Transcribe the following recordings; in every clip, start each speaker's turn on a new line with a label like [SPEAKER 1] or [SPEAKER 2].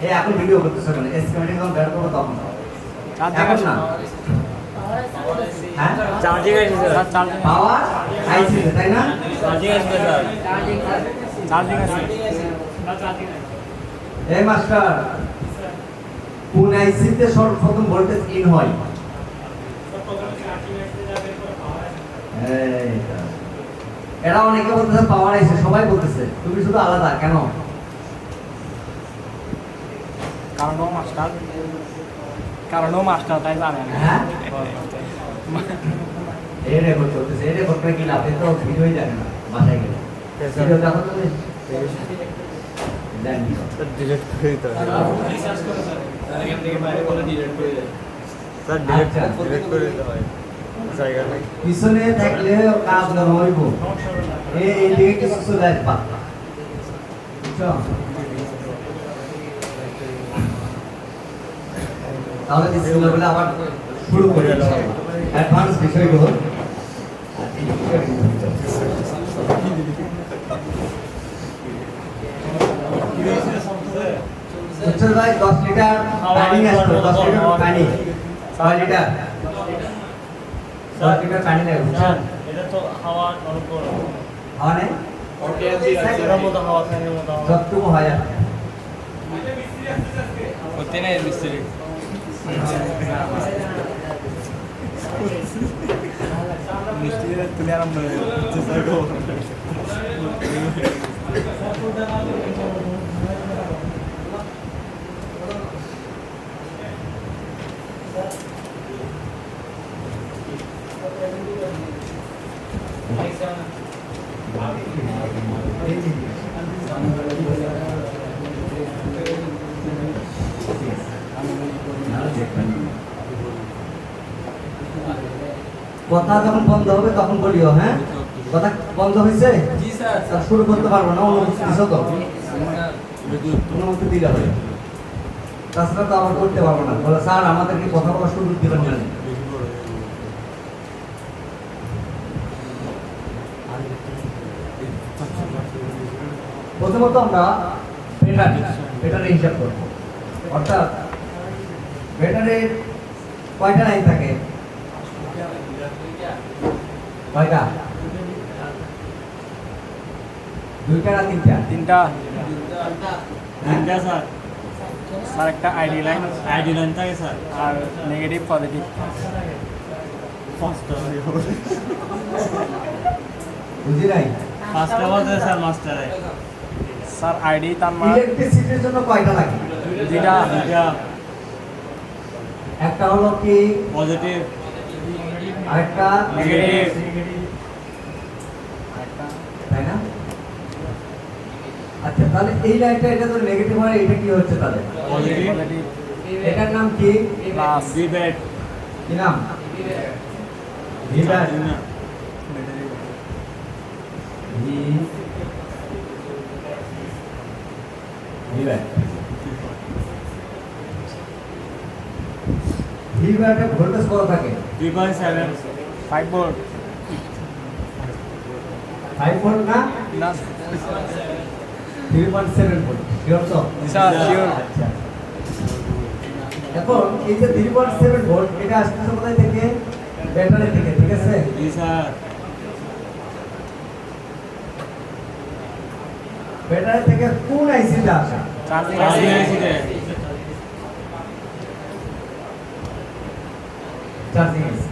[SPEAKER 1] এই এখন ভিডিও করতেছ কেন? এসকেমেটিক যখন বের করবো তখন এখন না। হ্যাঁ
[SPEAKER 2] চার্জিং আছে স্যার, চার্জিং
[SPEAKER 1] পাওয়ার আইসি তাই না?
[SPEAKER 2] চার্জিং আছে স্যার, চার্জিং আছে।
[SPEAKER 1] এই মাস্টার কোন আইসিতে সর্বপ্রথম ভোল্টেজ ইন হয়? এইটা। এরা অনেকে বলতেছে পাওয়ার আইসি, সবাই বলতেছে, তুমি শুধু আলাদা কেন?
[SPEAKER 2] কারণ ও মাস্টার তাই জানেন।
[SPEAKER 1] হ্যাঁ এই রেকর্ড চলতেছে, এই রেকর্ড করে কি লাভ? এই তো ভিডিওই জানে না বাসায় গেলে। ভিডিও দেখো তুমি জানি
[SPEAKER 2] ডিলিট করে দিতে হবে স্যার, এখান থেকে বাইরে করে ডিলিট করে দেয় স্যার, ডিলিট করে দিতে হয় জায়গা নাই।
[SPEAKER 1] পিছনে থাকলে কাজ না হইব, এই দিকে কিছু চলে আসবা, বুঝছো? তাহলে বিসমিল্লাহ বলে আবার শুরু করে অ্যাডভান্স বিষয়গুলো। বুঝছো ভাই? 10 লিটার পানি আসতো, 10 লিটার পানি, 6 লিটার 10 লিটার পানি লাগে, বুঝছো?
[SPEAKER 2] এটা তো হাওয়া অনেক বড়,
[SPEAKER 1] হাওয়া নেই,
[SPEAKER 2] এর মতো হাওয়া থাকে, এর মতো হাওয়া
[SPEAKER 1] যতটুকু হয় আর
[SPEAKER 2] করতে নাই মিস্ত্রি। মিস্ত্রি তুমি আরম্ভ
[SPEAKER 1] কথা যখন বন্ধ হবে তখন বলিও। হ্যাঁ, কথা বন্ধ হয়েছে?
[SPEAKER 2] জি স্যার।
[SPEAKER 1] তাহলে শুরু করতে পারবো না, অনুমতি দিছো তো? অনুমতি দিলে হবে, তাছাড়া তো আবার করতে পারবো না। বলে স্যার আমাদেরকে কথা বলার সুযোগ দিবেন না। প্রথমত আমরা ব্যাটারি হিসাব করব, অর্থাৎ ব্যাটারির কয়টা লাইন থাকে? কয়টা? দুইটা না তিনটা?
[SPEAKER 2] তিনটা স্যার। স্যার একটা আইডি লাইন থাকে স্যার, আর নেগেটিভ পজিটিভ।
[SPEAKER 1] বুঝি নাই?
[SPEAKER 2] ফার্স্টে বলতে স্যার মাস্টারে স্যার আইডি তার মান
[SPEAKER 1] ইলেকট্রিসিটির জন্য কয়টা লাগে?
[SPEAKER 2] দুইটা।
[SPEAKER 1] একটা হলো কি
[SPEAKER 2] পজিটিভ,
[SPEAKER 1] আরেকটা
[SPEAKER 2] নেগেটিভ,
[SPEAKER 1] তাই না? আচ্ছা, তাহলে এই লাইনটা এটা তো নেগেটিভ হয়, এটা কি হচ্ছে তাহলে?
[SPEAKER 2] পজিটিভ।
[SPEAKER 1] এটার নাম কি?
[SPEAKER 2] প্লাস ভিভেট।
[SPEAKER 1] কি নাম? ভিভ্যাট। ভিভ্যাট। ভিভ্যাটের ভোল্টেজ কত থাকে?
[SPEAKER 2] 3.7 5 ভোল্ট।
[SPEAKER 1] 5 ভোল্ট না?
[SPEAKER 2] না
[SPEAKER 1] 3.7 ভোল্ট। শিওর তো?
[SPEAKER 2] Sir sure.
[SPEAKER 1] আচ্ছা, এখন এই যে 3.7 ভোল্ট এটা আসছে কোথায় থেকে? ব্যাটারি থেকে, ঠিক আছে?
[SPEAKER 2] জি স্যার।
[SPEAKER 1] ব্যাটারি থেকে কোন আইসিটা আসে?
[SPEAKER 2] চার্জিং আইসিতে।
[SPEAKER 1] Charging IC.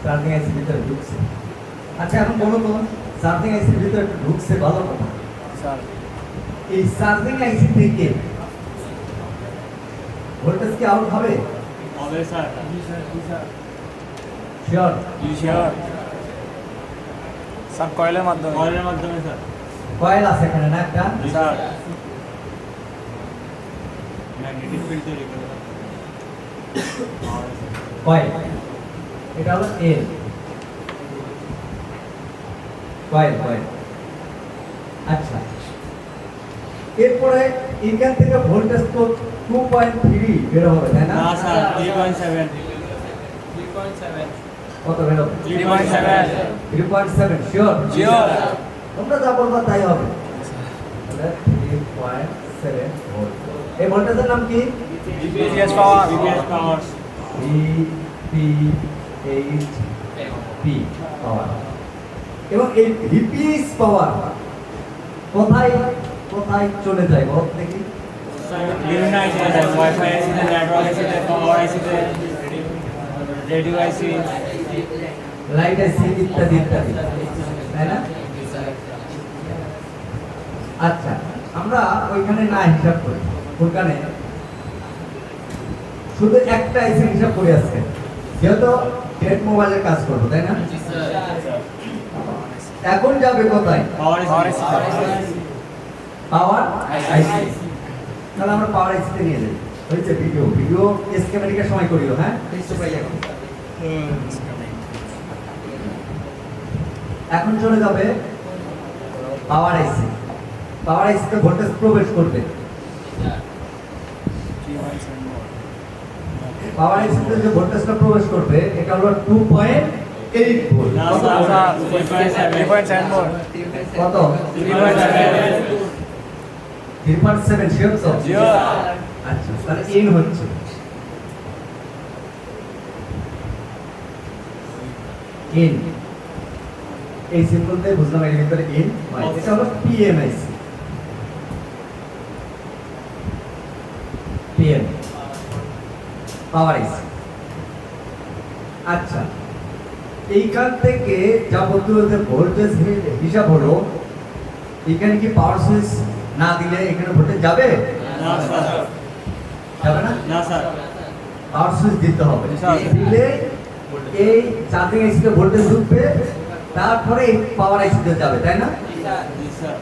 [SPEAKER 1] চার্জিং আইসির ভিতরে ঢুকছে। আচ্ছা, এখন বলো তো, চার্জিং আইসির ভিতরে ঢুকছে ভালো কথা,
[SPEAKER 2] স্যার
[SPEAKER 1] এই চার্জিং আইসি থেকে ভোল্টেজ কি আউট হবে?
[SPEAKER 2] হবে স্যার। জি স্যার, জি স্যার।
[SPEAKER 1] শিওর?
[SPEAKER 2] জি শিওর। স্যার কয়েলের মাধ্যমে স্যার।
[SPEAKER 1] কয়েল আছে এখানে না একটা?
[SPEAKER 2] স্যার ম্যাগনেটিক ফিল্ড তৈরি করে
[SPEAKER 1] কয়েল, এটা হলো এল কয়েল। কয়েল, আচ্ছা। এরপরে এখান থেকে ভোল্টেজ তো 2.3 বের হবে, তাই না?
[SPEAKER 2] না স্যার 3.7।
[SPEAKER 1] কত বেরো?
[SPEAKER 2] 3.7
[SPEAKER 1] 3.7 শিওর?
[SPEAKER 2] Sure.
[SPEAKER 1] তোমরা যা বলবা তাই হবে। তাহলে 3.7 ভোল্ট। এই ভোল্টেজের নাম কি?
[SPEAKER 2] VPS power
[SPEAKER 1] VPHP পাওয়ার। এবং এই VPS পাওয়ার কোথায় কোথায় চলে যায় বল দেখি?
[SPEAKER 2] বিভিন্ন আইসিতে ওয়াইফাই আইসিতে নেটওয়ার্ক আইসিতে পাওয়ার আইসিতে রেডিও আইসি
[SPEAKER 1] লাইট আইসি ইত্যাদি ইত্যাদি, তাই না? আচ্ছা, আমরা ওইখানে না হিসাব করি, ওখানে শুধু একটা আইসি হিসাব করে আসছে, যেহেতু ডেট মোবাইলের কাজ করবো, তাই না? এখন যাবে কোথায়?
[SPEAKER 2] পাওয়ার আইসি
[SPEAKER 1] পাওয়ার আইসি। তাহলে আমরা পাওয়ার আইসিতে নিয়ে যাই। হয়েছে ভিডিও ভিডিও স্কেমেটিকের সময় করিও, হ্যাঁ? এখন চলে যাবে পাওয়ার আইসি। পাওয়ার আইসিতে ভোল্টেজ প্রবেশ করবে। পাওয়ার আইসিতে যে ভোল্টেজটা প্রবেশ করবে এটা হলো 2.8 ভোল্ট।
[SPEAKER 2] না
[SPEAKER 1] কত
[SPEAKER 2] স্যার
[SPEAKER 1] ভোল্ট?
[SPEAKER 2] 3.7 ভোল্ট
[SPEAKER 1] কত?
[SPEAKER 2] 3.7
[SPEAKER 1] 3.7 শিওর তো?
[SPEAKER 2] Sure.
[SPEAKER 1] আচ্ছা, তাহলে ইন হচ্ছে। ইন এই সিম্বল দিয়ে বুঝলাম এর ভিতরে ইন হয়। এটা হলো পিএমআইসি। পিএম পাওয়ার আইসি। আচ্ছা, এইখান থেকে যাবতীয় যে ভোল্টেজ হিসাব হলো, এখানে কি পাওয়ার সুইচ না দিলে এখানে ভোল্টেজ যাবে?
[SPEAKER 2] না স্যার
[SPEAKER 1] যাবে না?
[SPEAKER 2] না স্যার
[SPEAKER 1] পাওয়ার সুইচ দিতে হবে।
[SPEAKER 2] স্যার।
[SPEAKER 1] দিলে এই চার্জিং আইসিতে ভোল্টেজ ঢুকবে, তারপরে এই পাওয়ার আইসিতে যাবে, তাই না?
[SPEAKER 2] জি স্যার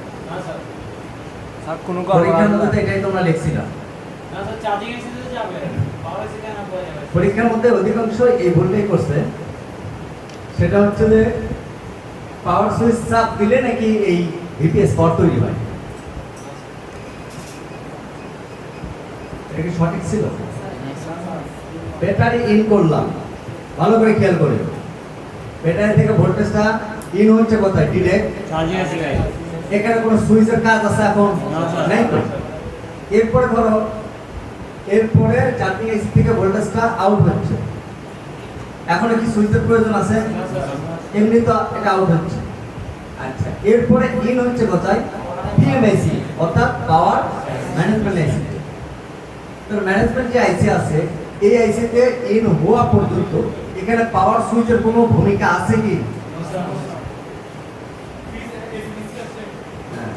[SPEAKER 2] স্যার কোনো
[SPEAKER 1] পরীক্ষার মধ্যে তো এটাই তোমরা লিখছিলা। পরীক্ষার মধ্যে অধিকাংশ এই ভুলটাই করছে, সেটা হচ্ছে যে পাওয়ার সুইচ চাপ দিলে নাকি এই ভিপিএস পাওয়ার তৈরি হয়। এটা কি সঠিক ছিল? ব্যাটারি ইন করলাম, ভালো করে খেয়াল করে। ব্যাটারি থেকে ভোল্টেজটা ইন হচ্ছে কোথায়? ডিরেক্ট।
[SPEAKER 2] চার্জিং আইসি
[SPEAKER 1] এখানে কোনো সুইচের কাজ আছে এখন?
[SPEAKER 2] না, স্যার।
[SPEAKER 1] নাই তো। এরপরে ধরো, এরপরে চার্জিং আইসি থেকে ভোল্টেজটা আউট হচ্ছে, এখন কি সুইচের প্রয়োজন আছে? এমনি তো এটা আউট হচ্ছে। আচ্ছা, এরপরে ইন হচ্ছে কোথায়? পিএমআইসি, অর্থাৎ পাওয়ার ম্যানেজমেন্ট আইসি। তো ম্যানেজমেন্ট যে আইসি আছে, এই আইসিতে ইন হওয়া পর্যন্ত এখানে পাওয়ার সুইচের কোনো ভূমিকা আছে কি? হ্যাঁ।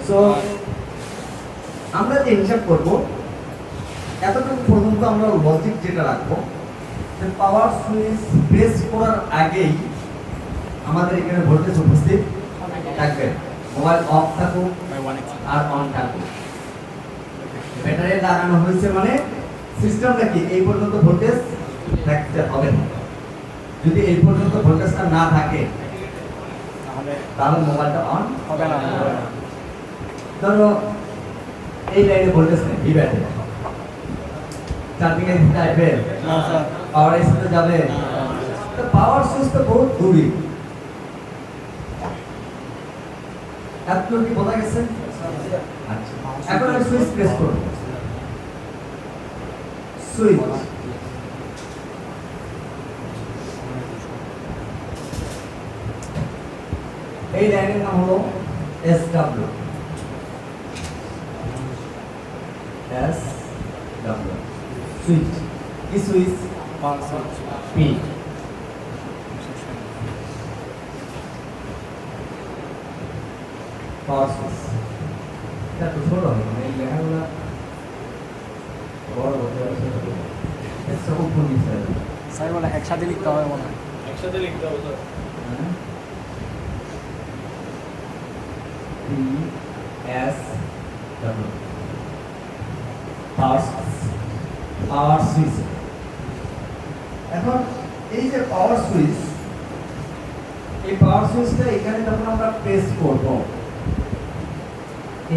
[SPEAKER 1] So, আমরা যে হিসাব করব, এতটুকু পর্যন্ত আমরা লজিক যেটা রাখবো, যে পাওয়ার সুইচ প্রেস করার আগেই আমাদের এখানে ভোল্টেজ উপস্থিত থাকবে। মোবাইল অফ থাকুক আর অন থাকুক, ব্যাটারি লাগানো হয়েছে মানে সিস্টেমটা কি এই পর্যন্ত ভোল্টেজ থাকতে হবে না। যদি এই পর্যন্ত ভোল্টেজটা না থাকে তাহলে মোবাইলটা অন
[SPEAKER 2] হবে না
[SPEAKER 1] ধরো এই লাইনে ভোল্টেজ নেই, এই ব্যাটারি চার্জিং এর দিকে আসবে,
[SPEAKER 2] না স্যার
[SPEAKER 1] পাওয়ার আইসিতে যাবে, তো পাওয়ার সুইচ তো বহুত দূরে। এতটুকু কি বোঝা গেছে? আচ্ছা, এখন আমি সুইচ প্রেস করব। সুইচ এই লাইনের নাম হলো SW। সুইচ কি সুইচ? পি। পাওয়ার সুইচ এটা তো ছোট হবে, এই লেখাগুলো বড় হতে আছে, এটা উপর নিচে আছে।
[SPEAKER 2] স্যার বলে একসাথে লিখতে হবে মনে হয়
[SPEAKER 1] PSW পাওয়ার সুইচ। এখন এই যে পাওয়ার সুইচ, এই পাওয়ার সুইচটা এখানে যখন আমরা প্রেস করব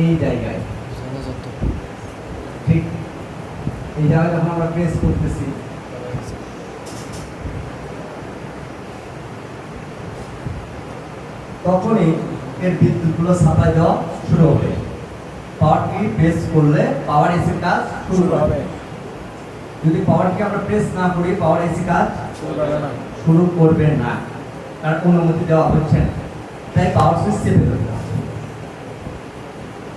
[SPEAKER 1] এই জায়গায়, ঠিক এই জায়গায় যখন আমরা প্রেস করতেছি তখনই এর বিদ্যুৎগুলো সাপ্লাই দেওয়া শুরু হবে। পাওয়ারটি প্রেস করলে পাওয়ার এসি কাজ শুরু হবে। যদি পাওয়ারকে আমরা প্রেস না করি পাওয়ার এসি কাজ শুরু করবে না, কারণ অনুমতি দেওয়া হচ্ছে না, তাই পাওয়ার সুইচ চেপে ধরতে হবে।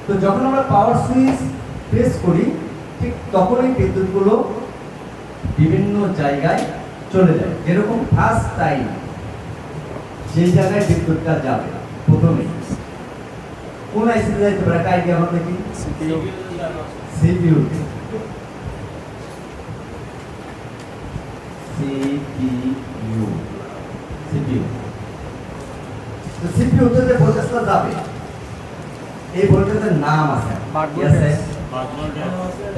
[SPEAKER 1] তো যখন আমরা পাওয়ার সুইচ প্রেস করি ঠিক তখনই বিদ্যুৎগুলো বিভিন্ন জায়গায় চলে যায়। যেরকম ফার্স্ট টাইম যে জায়গায় বিদ্যুৎটা যাবে প্রথমে কোন আইসিতে যাইতে পারে একটা আইডিয়া আমাদের কি? সিপিইউ। সিপিইউ সিপিইউ তো সিপিইউ তে যে ভোল্টেজটা যাবে এই ভোল্টেজের নাম আছে।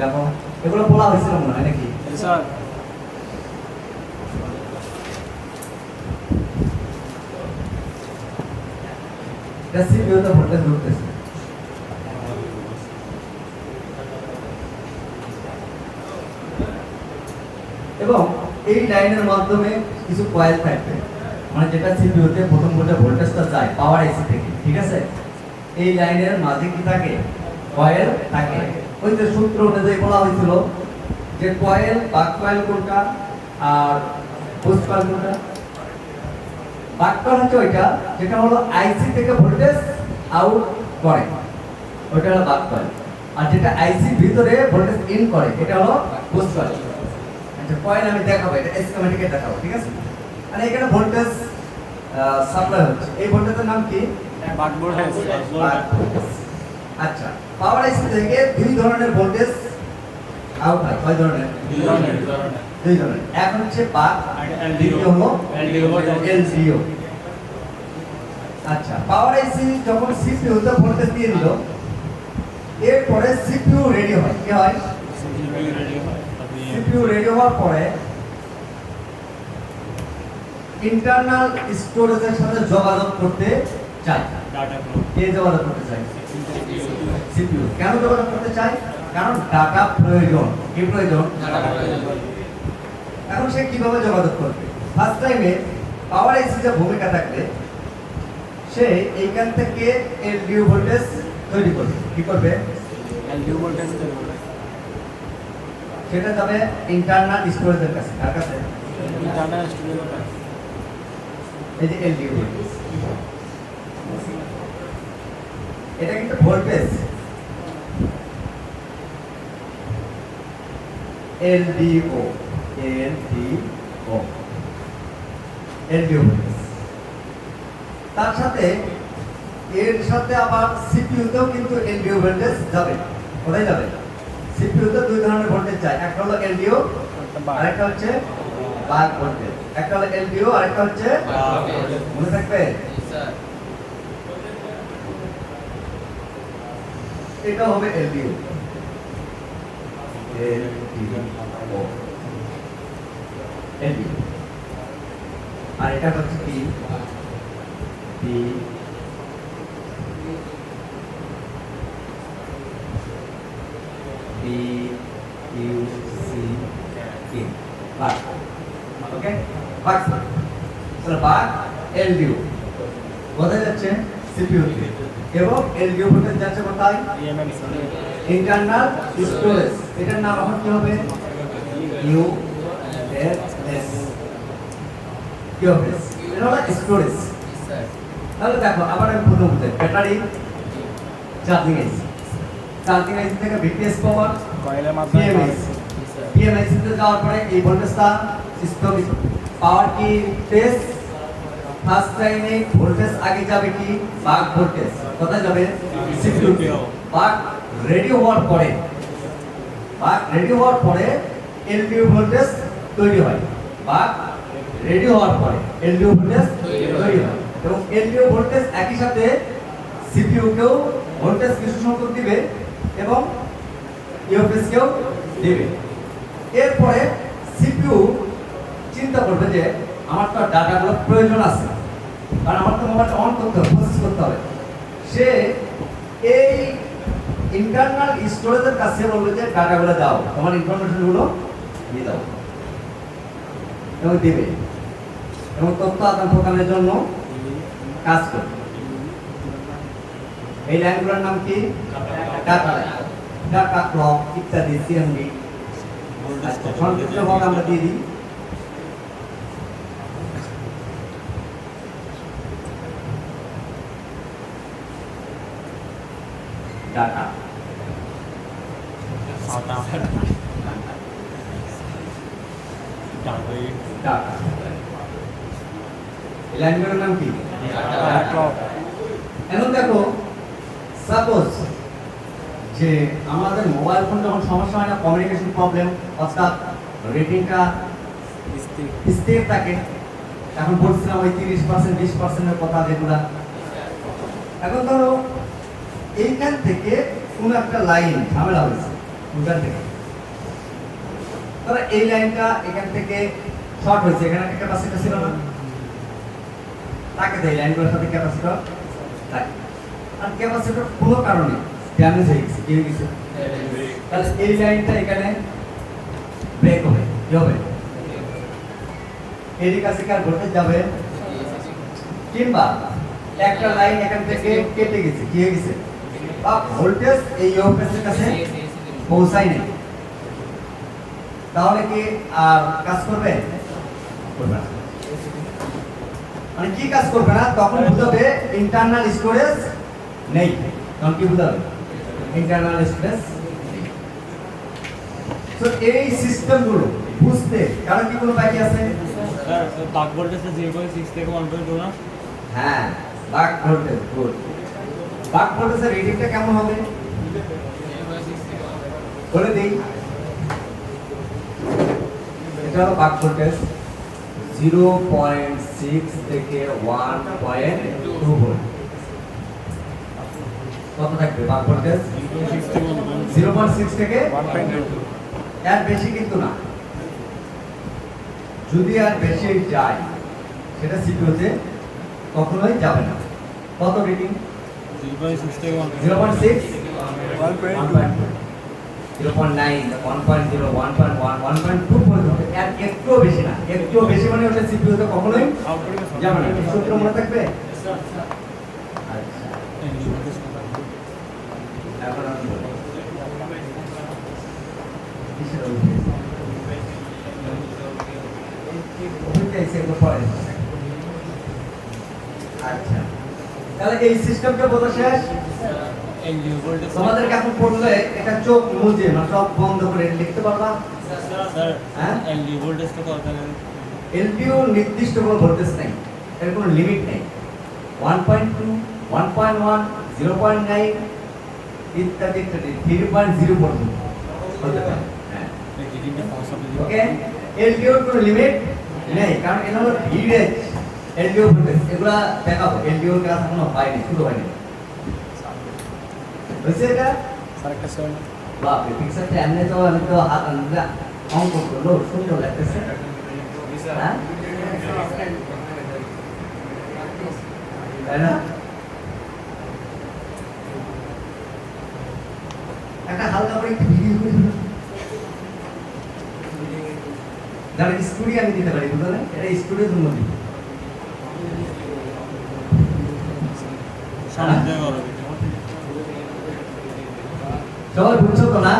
[SPEAKER 1] দেখো এগুলো বলা হয়েছিল মনে হয় নাকি?
[SPEAKER 2] স্যার
[SPEAKER 1] সিপিইউ তে ভোল্টেজ ঢুকতেছে। এবং এই লাইনের মাধ্যমে কিছু কয়েল থাকবে, মানে যেটা সিপিইউ তে প্রথম ভোল্টেজটা যায় পাওয়ার আইসি থেকে, ঠিক আছে? এই লাইনের মাঝে কি থাকে? কয়েল থাকে। ওই যে সূত্র অনুযায়ী বলা হয়েছিল যে কয়েল বাক কয়েল কোনটা আর পোস্ট কয়েল কোনটা? বাক কয়েল হচ্ছে ওইটা যেটা হলো আইসি থেকে ভোল্টেজ আউট করে, ওইটা হলো বাক কয়েল। আর যেটা আইসি ভিতরে ভোল্টেজ ইন করে এটা হলো পোস্ট কয়েল। আচ্ছা কয়েল আমি দেখাবো, এটা স্কিমেটিকে দেখাবো, ঠিক আছে? আর এখানে ভোল্টেজ সাপ্লাই হচ্ছে, এই ভোল্টেজের নাম কি?
[SPEAKER 2] বাক ভোল্টেজ।
[SPEAKER 1] আচ্ছা পাওয়ার আইসি থেকে দুই ধরনের ভোল্টেজ আউট হয়। কয় ধরনের? দুই ধরনের। এক হচ্ছে বাক, দ্বিতীয় হলো এলডিও। আচ্ছা পাওয়ার আইসি যখন সিপিইউ তে ভোল্টেজ দিয়ে দিল এরপরে সিপিইউ রেডি হয়। কি হয়? সিপিইউ রেডি হওয়ার পরে ইন্টারনাল স্টোরেজের সাথে যোগাযোগ করতে চায়। কে যোগাযোগ করতে চায়? সিপিইউ। কেন যোগাযোগ করতে চায়? কারণ ডাটা প্রয়োজন। কি প্রয়োজন? এখন সে কিভাবে যোগাযোগ করবে? ফার্স্ট টাইমে পাওয়ার আইসি যে ভূমিকা থাকবে সে এইখান থেকে এলডিও ভোল্টেজ তৈরি করবে। কি করবে?
[SPEAKER 2] এলডিও ভোল্টেজ তৈরি করবে।
[SPEAKER 1] সেটা যাবে ইন্টারনাল স্টোরেজের কাছে। কার কাছে?
[SPEAKER 2] ইন্টারনাল স্টোরেজের কাছে।
[SPEAKER 1] এই যে এলডিও ভোল্টেজ, এটা কিন্তু ভোল্টেজ এলডিও ভোল্টেজ। তার সাথে এর সাথে আবার সিপিইউ তেও কিন্তু এলডিও ভোল্টেজ যাবে। কোথায় যাবে? সিপিইউ তে দুই ধরনের ভোল্টেজ যায়, একটা হলো এলডিও আরেকটা হচ্ছে বাক ভোল্টেজ। একটা হলো এলডিও আরেকটা হচ্ছে মনে থাকবে? এটা হবে এলডিও। আর এটা হচ্ছে কি? ওকে বাক। তাহলে বাক এলডিও কোথায় যাচ্ছে? সিপিইউ তে। এবং এলডিও ভোল্টেজ যাচ্ছে কোথায়? Internal storage. এটার নাম এখন কি হবে? ইউএসএস। ইউএসএস এটা হলো স্টোরেজ। তাহলে দেখো আবার আমি প্রথম বুঝাই। ব্যাটারি চার্জিং আইসি, চার্জিং আইসি থেকে ভিপিএস পাওয়ার
[SPEAKER 2] কয়েলের মাধ্যমে
[SPEAKER 1] পিএমআইসি তে যাওয়ার পরে এই ভোল্টেজটা স্থগিত। পাওয়ার কি টেস্ট? ফার্স্ট টাইমে ভোল্টেজ আগে যাবে কি? বাক ভোল্টেজ। কোথায় যাবে? সিপিইউ তে। বাক রেডি হওয়ার পরে এলডিও ভোল্টেজ তৈরি হয়। বাক রেডি হওয়ার পরে এলডিও ভোল্টেজ তৈরি হয় এবং এলডিও ভোল্টেজ একই সাথে সিপিইউ কেও ভোল্টেজ কিছু সংখ্যক দিবে এবং ইউএফএস কেও দিবে। এরপরে সিপিইউ চিন্তা করবে যে আমার তো ডাটাগুলো প্রয়োজন আছে, কারণ আমার তো মোবাইলটা অন করতে হবে, প্রসেস করতে হবে। সে এই ইন্টারনাল স্টোরেজের কাছে বলবে যে ডাটাগুলো দাও, তোমার ইনফরমেশনগুলো দিয়ে দাও, এবং দিবে, এবং তথ্য আদান প্রদানের জন্য কাজ করবে। এই লাইনগুলোর নাম কি? ডাটা লাইন, ডাটা ক্লক ইত্যাদি, সিএমডি। সংক্ষিপ্তভাবে আমরা দিয়ে দিই। ডাটা ডাটা, এই লাইনগুলোর নাম কি? এখন দেখো, সাপোজ যে আমাদের মোবাইল ফোন যখন সমস্যা হয় না, কমিউনিকেশন প্রবলেম, অর্থাৎ রেটিংটা স্থির থাকে, এখন বলছিলাম ওই 30% 20%-এর কথা যেগুলা। এখন ধরো এইখান থেকে কোন একটা লাইন ঝামেলা হয়েছে, ওইখান থেকে ধরো এই লাইনটা এখান থেকে শর্ট হয়েছে, এখানে একটা ক্যাপাসিটর ছিল না, তাকে দেয় লাইনগুলোর সাথে ক্যাপাসিটর থাকে, আর ক্যাপাসিটর কোনো কারণে ড্যামেজ হয়ে গেছে, কি হয়ে গেছে, তাহলে এই লাইনটা এখানে ব্রেক হবে, কি হবে, এর কাছে কার ভোল্টেজ যাবে, কিংবা একটা লাইন এখান থেকে কেটে গেছে, কি হয়ে গেছে, বা ভোল্টেজ এই ইউপিএসের কাছে পৌঁছায় নাই, তাহলে কি আর কাজ করবে, করবে না। মানে কি কাজ করবে না, তখন বুঝাবে ইন্টারনাল স্টোরেজ নেই, তখন কি বুঝাবে, ইন্টারনাল স্টোরেজ নেই। তো এই সিস্টেমগুলো বুঝতে কারণ কি কোনো বাকি আছে,
[SPEAKER 2] স্যার বাক ভোল্টেজটা 0.6 থেকে 1.2 না?
[SPEAKER 1] হ্যাঁ, বাক ভোল্টেজ, গুড। বাক ভোল্টেজের রিডিংটা কেমন হবে বলে দেই। এটা হলো বাক ভোল্টেজ 0.6 থেকে 1.2 ভোল্ট। কত থাকবে বাক ভোল্টেজ? 0.6 থেকে
[SPEAKER 2] 1.2।
[SPEAKER 1] এর বেশি কিন্তু না, যদি আর বেশি যায় সেটা সিপিইউতে কখনোই যাবে না। কত রিডিং?
[SPEAKER 2] 0.6 থেকে 1.2।
[SPEAKER 1] 0.6 1.2 0.9 1.0 1.1 1.2 পর্যন্ত, এর একটু বেশি না, একটু বেশি মানে ওটা সিপিইউতে কখনোই যাবে না। সূত্র মনে থাকবে? আচ্ছা, এখন আমি বলি। কিসের অভিযোগ? ওইটা এসে একটু পরে। আচ্ছা, তাহলে এই সিস্টেমটা বোঝা শেষ।
[SPEAKER 2] এলডিও ভোল্টেজ
[SPEAKER 1] তোমাদেরকে এখন পড়লে এটা চোখ মুজে মানে সব বন্ধ করে লিখতে পারবা।
[SPEAKER 2] স্যার
[SPEAKER 1] হ্যাঁ,
[SPEAKER 2] এলডিও ভোল্টেজটা কত জানেন?
[SPEAKER 1] এলডিও নির্দিষ্ট কোনো ভোল্টেজ নেই, এর কোনো লিমিট নেই। 1.2 1.1 0.9 ইত্যাদি ইত্যাদি 3.0 পর্যন্ত হতে পারে। হ্যাঁ, ওকে, এলডিওর কোনো লিমিট নেই, কারণ এটা হলো ভিডেজ এলডিও ভোল্টেজ। এগুলা দেখাবো, এলডিওর ক্লাস এখনো হয়নি, শুরু হয়নি। হয়েছে এটা?
[SPEAKER 2] স্যার একটা স্যার
[SPEAKER 1] বাপ রে, পিকচারটা এমনি তো আমি তো হাত আনলা অঙ্ক করলো, সুন্দর লাগতেছে। হ্যাঁ, তাই না? একটা হালকা করে একটু ভিডিও করে দিন। যারা স্টুডিও আমি দিতে পারি, বুঝলেন? এটা স্টুডিওর জন্য দিই।
[SPEAKER 2] সামনে করো
[SPEAKER 1] সবাই বুঝছো তো না?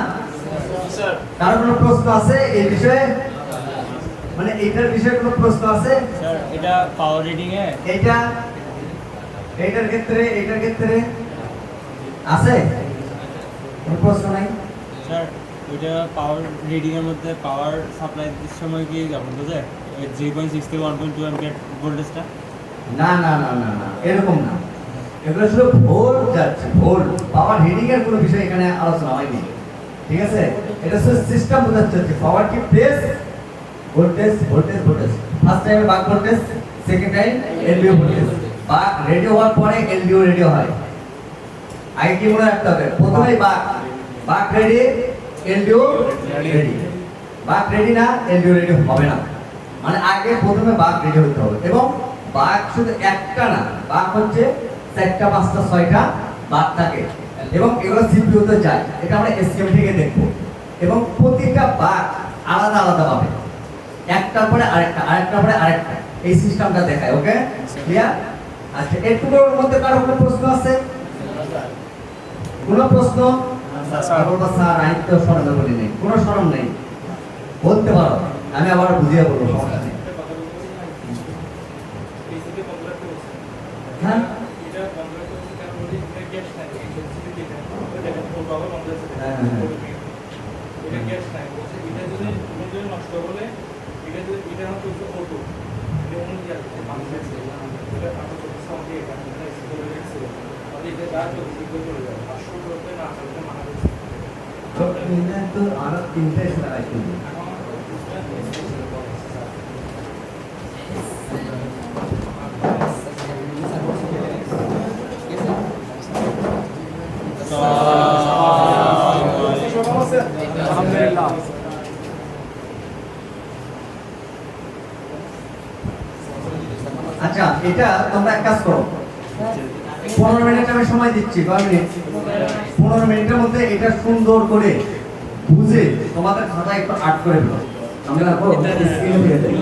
[SPEAKER 2] স্যার।
[SPEAKER 1] কারো কোনো প্রশ্ন আছে এই বিষয়ে? মানে এইটার বিষয়ে কোনো প্রশ্ন আছে?
[SPEAKER 2] স্যার এটা পাওয়ার রিডিং এ
[SPEAKER 1] এইটা, এইটার ক্ষেত্রে, এইটার ক্ষেত্রে আছে? কোনো প্রশ্ন নাই?
[SPEAKER 2] স্যার ওইটা পাওয়ার রিডিং এর মধ্যে পাওয়ার সাপ্লাই দিতে সময় কি যেমন বোঝে 0.6 থেকে 1.2 অ্যাম্পিয়ার ভোল্টেজটা?
[SPEAKER 1] না না না না না, এরকম না। এগুলো শুধু ভোল্ট যাচ্ছে, ভোল্ট। পাওয়ার হিডিং এর কোনো বিষয় এখানে আলোচনা হয়নি, ঠিক আছে? এটা শুধু সিস্টেম বোঝাচ্ছে যে পাওয়ার কি press voltage voltage voltage. First টাইমে buck voltage, second time LDO voltage. Buck রেডিও হওয়ার পরে এলডিও রেডিও হয়। আগে কি মনে রাখতে হবে? প্রথমেই বাক, বাক রেডি, এলডিও রেডি। বাক রেডি না, এলডিও রেডি হবে না। মানে আগে প্রথমে বাক রেডি হতে হবে, এবং বাক শুধু একটা না, বাক হচ্ছে 4টা 5টা 6টা বাক থাকে। এবং এগুলো সিপিইউতে যায়, এটা আমরা স্কিমেটিকে দেখবো। এবং প্রতিটা বাগ আলাদা আলাদা পাবে, একটার পরে আরেকটা, আরেকটার পরে আরেকটা, এই সিস্টেমটা দেখায়। ওকে, ক্লিয়ার? আচ্ছা, এটুকুর মধ্যে কারো কোনো প্রশ্ন আছে? কোনো প্রশ্ন? স্যার আমি তো শরণে বলি নেই, কোনো শরণ নেই, বলতে পারো, আমি আবার বুঝিয়ে বলবো, সমস্যা নেই। হ্যাঁ তো আরো তিনটে লাগাইছি।
[SPEAKER 2] আলহামদুলিল্লাহ।
[SPEAKER 1] আচ্ছা, এটা তোমরা এক কাজ করো, 15 মিনিট আমি সময় দিচ্ছি। কয় মিনিট? 15 মিনিটের মধ্যে এটা সুন্দর করে বুঝে তোমাদের খাতায় একটু আর্ট করে ফেলো। আমরা স্ক্রিনে দিয়ে দেই।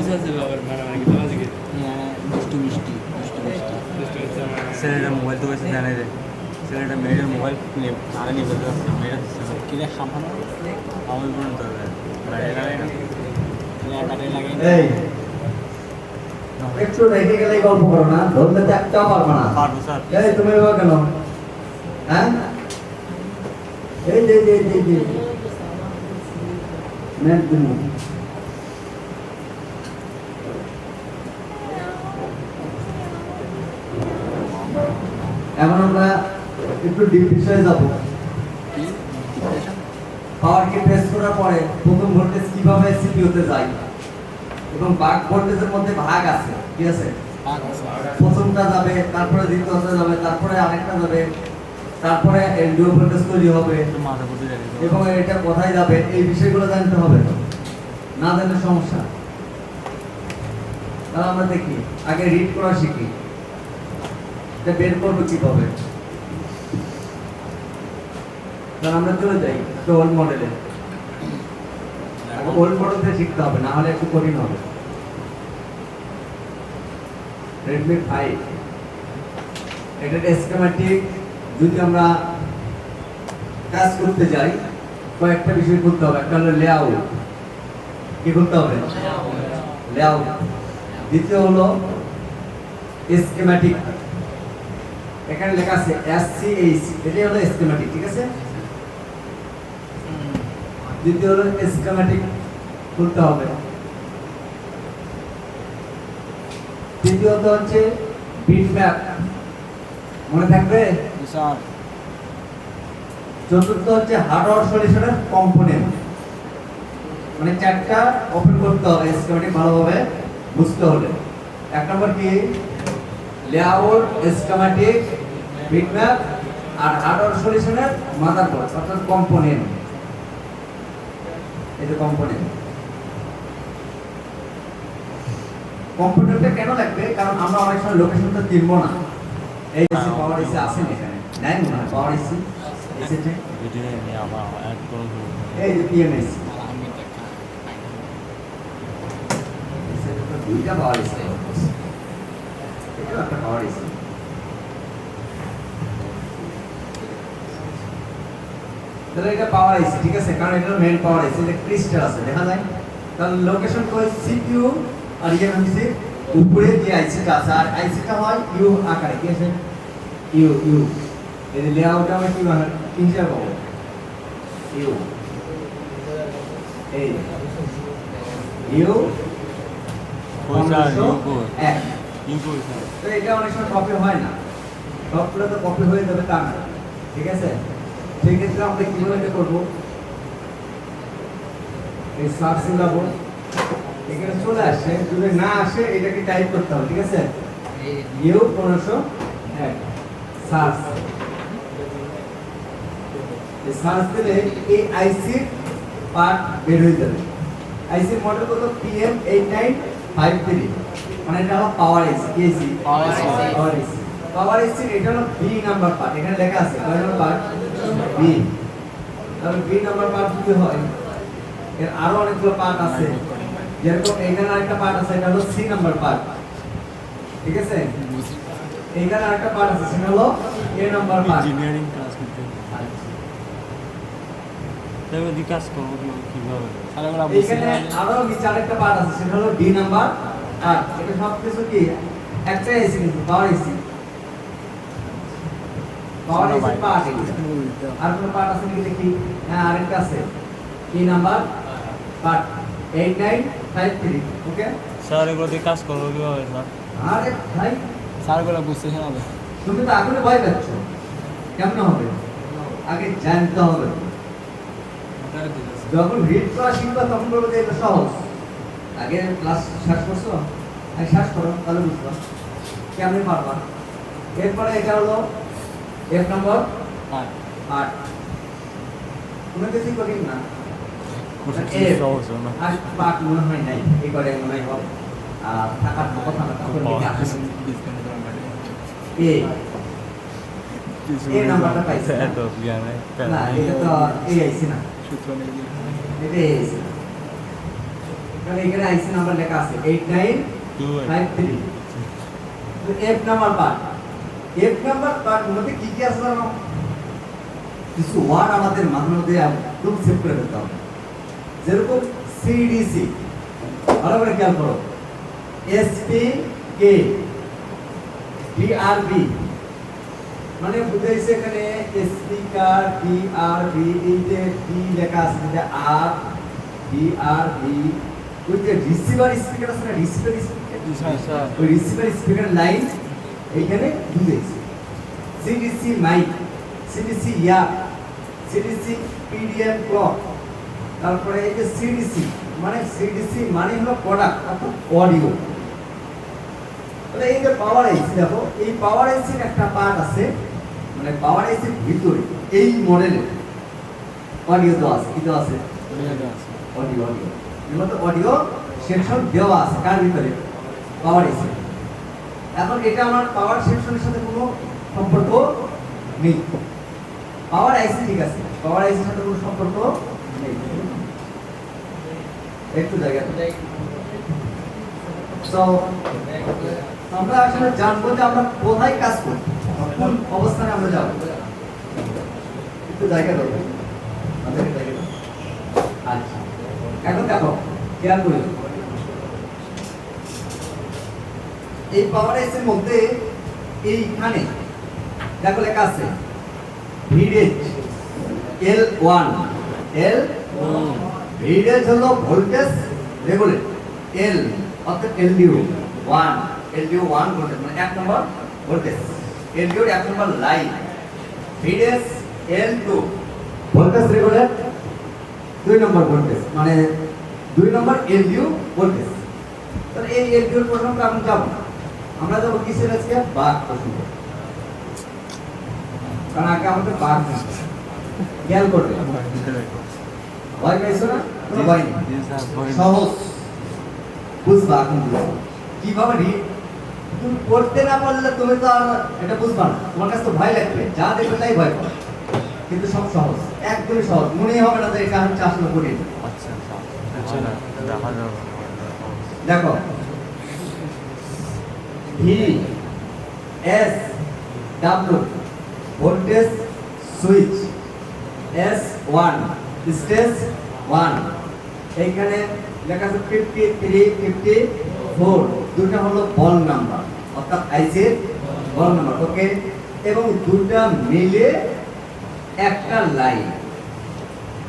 [SPEAKER 2] ছেলেটা মোবাইল তো বেশি জানে রে, ছেলেটা মেয়েটার মোবাইল আরে নিয়ে ফেলতে পারছে, মেয়েটা কিনে সামানো আমি পর্যন্ত
[SPEAKER 1] এই একটু রেখে গেলেই গল্প করো না, ধরলে তো একটাও পারবে না।
[SPEAKER 2] পারবো স্যার।
[SPEAKER 1] এই তুমি এবার কেন? হ্যাঁ এই যে নেট দিমু। এখন আমরা একটু ডিপ বিষয়ে যাব। পাওয়ার কে প্রেস করার পরে প্রথম ভোল্টেজ কিভাবে সিপিইউতে যায় এবং বাক ভোল্টেজের মধ্যে ভাগ আছে, ঠিক আছে? প্রথমটা যাবে, তারপরে দ্বিতীয়টা যাবে, তারপরে আরেকটা যাবে, তারপরে এলডিও ভোল্টেজ তৈরি হবে
[SPEAKER 2] মাথা বুঝে যাবে
[SPEAKER 1] এবং এটা কোথায় যাবে, এই বিষয়গুলো জানতে হবে। না জানলে সমস্যা। তাহলে আমরা দেখি, আগে রিড করা শিখি, এটা বের করবো কিভাবে। তাহলে আমরা চলে যাই ওল্ড মডেলে। ওল্ড মডেল থেকে শিখতে হবে, না হলে একটু কঠিন হবে। Redmi 5 এটার স্কিমেটিক যদি আমরা কাজ করতে যাই, কয়েকটা বিষয় করতে হবে। একটা হলো লেআউট, কি করতে হবে? লেআউট। দ্বিতীয় হলো স্কিমেটিক, এখানে লেখা আছে SCH, এটাই হলো স্কিমেটিক, ঠিক আছে? দ্বিতীয় হলো স্কিমেটিক করতে হবে। তৃতীয়ত হচ্ছে বিটম্যাপ, মনে থাকবে?
[SPEAKER 2] স্যার।
[SPEAKER 1] চতুর্থ হচ্ছে হার্ডওয়্যার সলিউশনের কম্পোনেন্ট, মানে চারটা ওপেন করতে হবে স্কিমেটিক ভালোভাবে বুঝতে হলে। এক নম্বর কি? লেআউট, স্কিমেটিক, বিটম্যাপ আর হার্ডওয়্যার সলিউশনের মাদারবোর্ড অর্থাৎ কম্পোনেন্ট। এই যে কম্পোনেন্ট, কম্পিউটারটা কেন লাগবে? কারণ আমরা অনেক সময় লোকেশনটা চিনবো না। এই যে পাওয়ার এসি আছে না, এখানে নাই মনে হয় পাওয়ার এসি এসেছে,
[SPEAKER 2] ভিডিও নিয়ে আমার এক করুন।
[SPEAKER 1] এই যে পিএমএসি, দুইটা পাওয়ার এসি, এটা একটা পাওয়ার এসি। তাহলে এটা পাওয়ার এসি, ঠিক আছে? কারণ এটা মেইন পাওয়ার এসি, এটা ক্রিস্টাল আছে, দেখা যায়। তাহলে লোকেশন করে সিপিইউ আর ইএমএমসি উপরে যে আইসিটা আছে, আর আইসিটা হয় ইউ আকারে, কি আছে? U U. এই যে লেআউট আমরা কি বানাই? তিনটা পাবো ইউ, এই ইউ এক। তো এটা অনেক সময় কপি হয় না, সবগুলো তো কপি হয়ে যাবে তা না, ঠিক আছে? সেই ক্ষেত্রে আমরা কিভাবে এটা করবো? এই সার্চ লাবো, এখানে চলে আসে, যদি না আসে এটাকে টাইপ করতে হবে, ঠিক আছে? You 1501 search. এই সার্চ দিলে এই আইসি পার্ট বের হয়ে যাবে। আইসি মডেল কত? PM8953, মানে এটা হলো পাওয়ার এসি। কি AC? Power AC. Power AC এটা হলো বি নাম্বার পার্ট, এখানে লেখা আছে কয় নাম্বার পার্ট? বি। তাহলে বি নাম্বার পার্ট যদি হয়, এর আরো অনেকগুলো পার্ট আছে, যেরকম এখানে আরেকটা পার্ট আছে, এটা হলো সি নাম্বার পার্ট, ঠিক আছে? এখানে আরেকটা পার্ট আছে, সেটা হলো এ নাম্বার পার্ট।
[SPEAKER 2] ইঞ্জিনিয়ারিং ক্লাস করতে তাই ওদি কাজ করবো কিভাবে?
[SPEAKER 1] এখানে আরো নিচে আরেকটা পার্ট আছে, সেটা হলো ডি নাম্বার পার্ট। এটা সব কিছু কি একটা এসি, কিন্তু power AC, power AC part. আর কোন পার্ট আছে নাকি দেখি? হ্যাঁ, আরেকটা আছে, ই নাম্বার পার্ট 8953। ওকে
[SPEAKER 2] স্যার এগুলো দিয়ে কাজ করবো কিভাবে স্যার?
[SPEAKER 1] আরে ভাই,
[SPEAKER 2] স্যারগুলো বুঝতে হবে।
[SPEAKER 1] তুমি তো আগুনে ভয় পাচ্ছ, কেমন হবে? আগে জানতে হবে। যখন রিড করা শিখবা তখন বলবো যে এটা সহজ। আগে ক্লাস শেষ করছো, আগে শেষ করো, তাহলে বুঝবা কেমন পারবা। এরপরে এটা হলো এক নম্বর 8। কোনো কিছু কঠিন না,
[SPEAKER 2] সহজ না।
[SPEAKER 1] আর পাঠ মনে হয় নাই, এই করে মনে হয় হবে। আর থাকার কথা না, তখন থেকে আসে এ এই নাম্বারটা পাইছি না?
[SPEAKER 2] এত জ্ঞানে
[SPEAKER 1] না, এটা তো এই আইছি না,
[SPEAKER 2] সূত্র নেই।
[SPEAKER 1] এটা এই আইছি না। কারণ এখানে আইসি নাম্বার লেখা আছে 8953। তো F number part, F number part মধ্যে কি কি আছে জানো? কিছু ওয়ার্ড আমাদের মাঝে মধ্যে একদম সেভ করে দিতে হবে, যেরকম সিডিসি। ভালো করে খেয়াল করো, এসপি কে ডিআরবি, মানে বুঝাইছে এখানে স্পিকার ডিআরবি, এই যে ডি লেখা আছে, যে আর ডিআরবি, ওই যে রিসিভার স্পিকার আছে না, রিসিভার স্পিকার, ওই রিসিভার স্পিকার লাইন এইখানে বুঝাইছে। সিডিসি মাইক, সিডিসি ইয়ার, সিডিসি পিডিএম ক্লক। তারপরে এই যে সিডিসি, মানে সিডিসি মানে হলো প্রোডাক্ট অর্থাৎ অডিও। তাহলে এই যে পাওয়ার আইসি, দেখো এই পাওয়ার আইসির একটা পার্ট আছে, মানে পাওয়ার আইসির ভিতরে এই মডেলের অডিও দেওয়া আছে। কি দেওয়া আছে? অডিও। অডিও এর মধ্যে অডিও সেকশন দেওয়া আছে, কার ভিতরে? পাওয়ার আইসি। এখন এটা আমার পাওয়ার সেকশনের সাথে কোনো সম্পর্ক নেই। পাওয়ার আইসি ঠিক আছে, পাওয়ার আইসির সাথে কোনো সম্পর্ক নেই। একটু জায়গা তো আমরা আসলে জানবো যে আমরা কোথায় কাজ করি, কোন অবস্থানে আমরা যাব। একটু জায়গা দেবো, আচ্ছা এখন দেখো খেয়াল করি, এই পাওয়ার আইসির মধ্যে এইখানে দেখো লেখা আছে ভিডেজ L1, ভিডেজ হলো ভোল্টেজ রেগুলেটর, L অর্থাৎ LDO 1 ভোল্টেজ, মানে 1 নম্বর ভোল্টেজ, LDO 1 নম্বর লাইন। ভিডেজ L2 ভোল্টেজ রেগুলেটর 2 নম্বর ভোল্টেজ, মানে 2 নম্বর LDO ভোল্টেজ। তাহলে এই LDO এর প্রশ্নটা আমরা যাব, আমরা যাব কিসের আজকে? বাক প্রশ্ন। কারণ আগে আমাদের বাক খেয়াল করবে, ভয় পাইছো না? কোনো ভয় নেই, সহজ বুঝবা। এখন বুঝবা কিভাবে তুমি পড়তে না পারলে তুমি তো আর এটা বুঝবা না, তোমার কাছে তো ভয় লাগবে, যা দেখবে তাই ভয় পাবে। কিন্তু সব সহজ, একদমই সহজ, মনেই হবে না যে এটা হচ্ছে আসলে করি। দেখো V S W voltage switch, S1 stage 1, এইখানে লেখা আছে 53 54, দুটো হলো বল নাম্বার অর্থাৎ আইসির বল নাম্বার। ওকে, এবং দুটো মিলে একটা লাইন,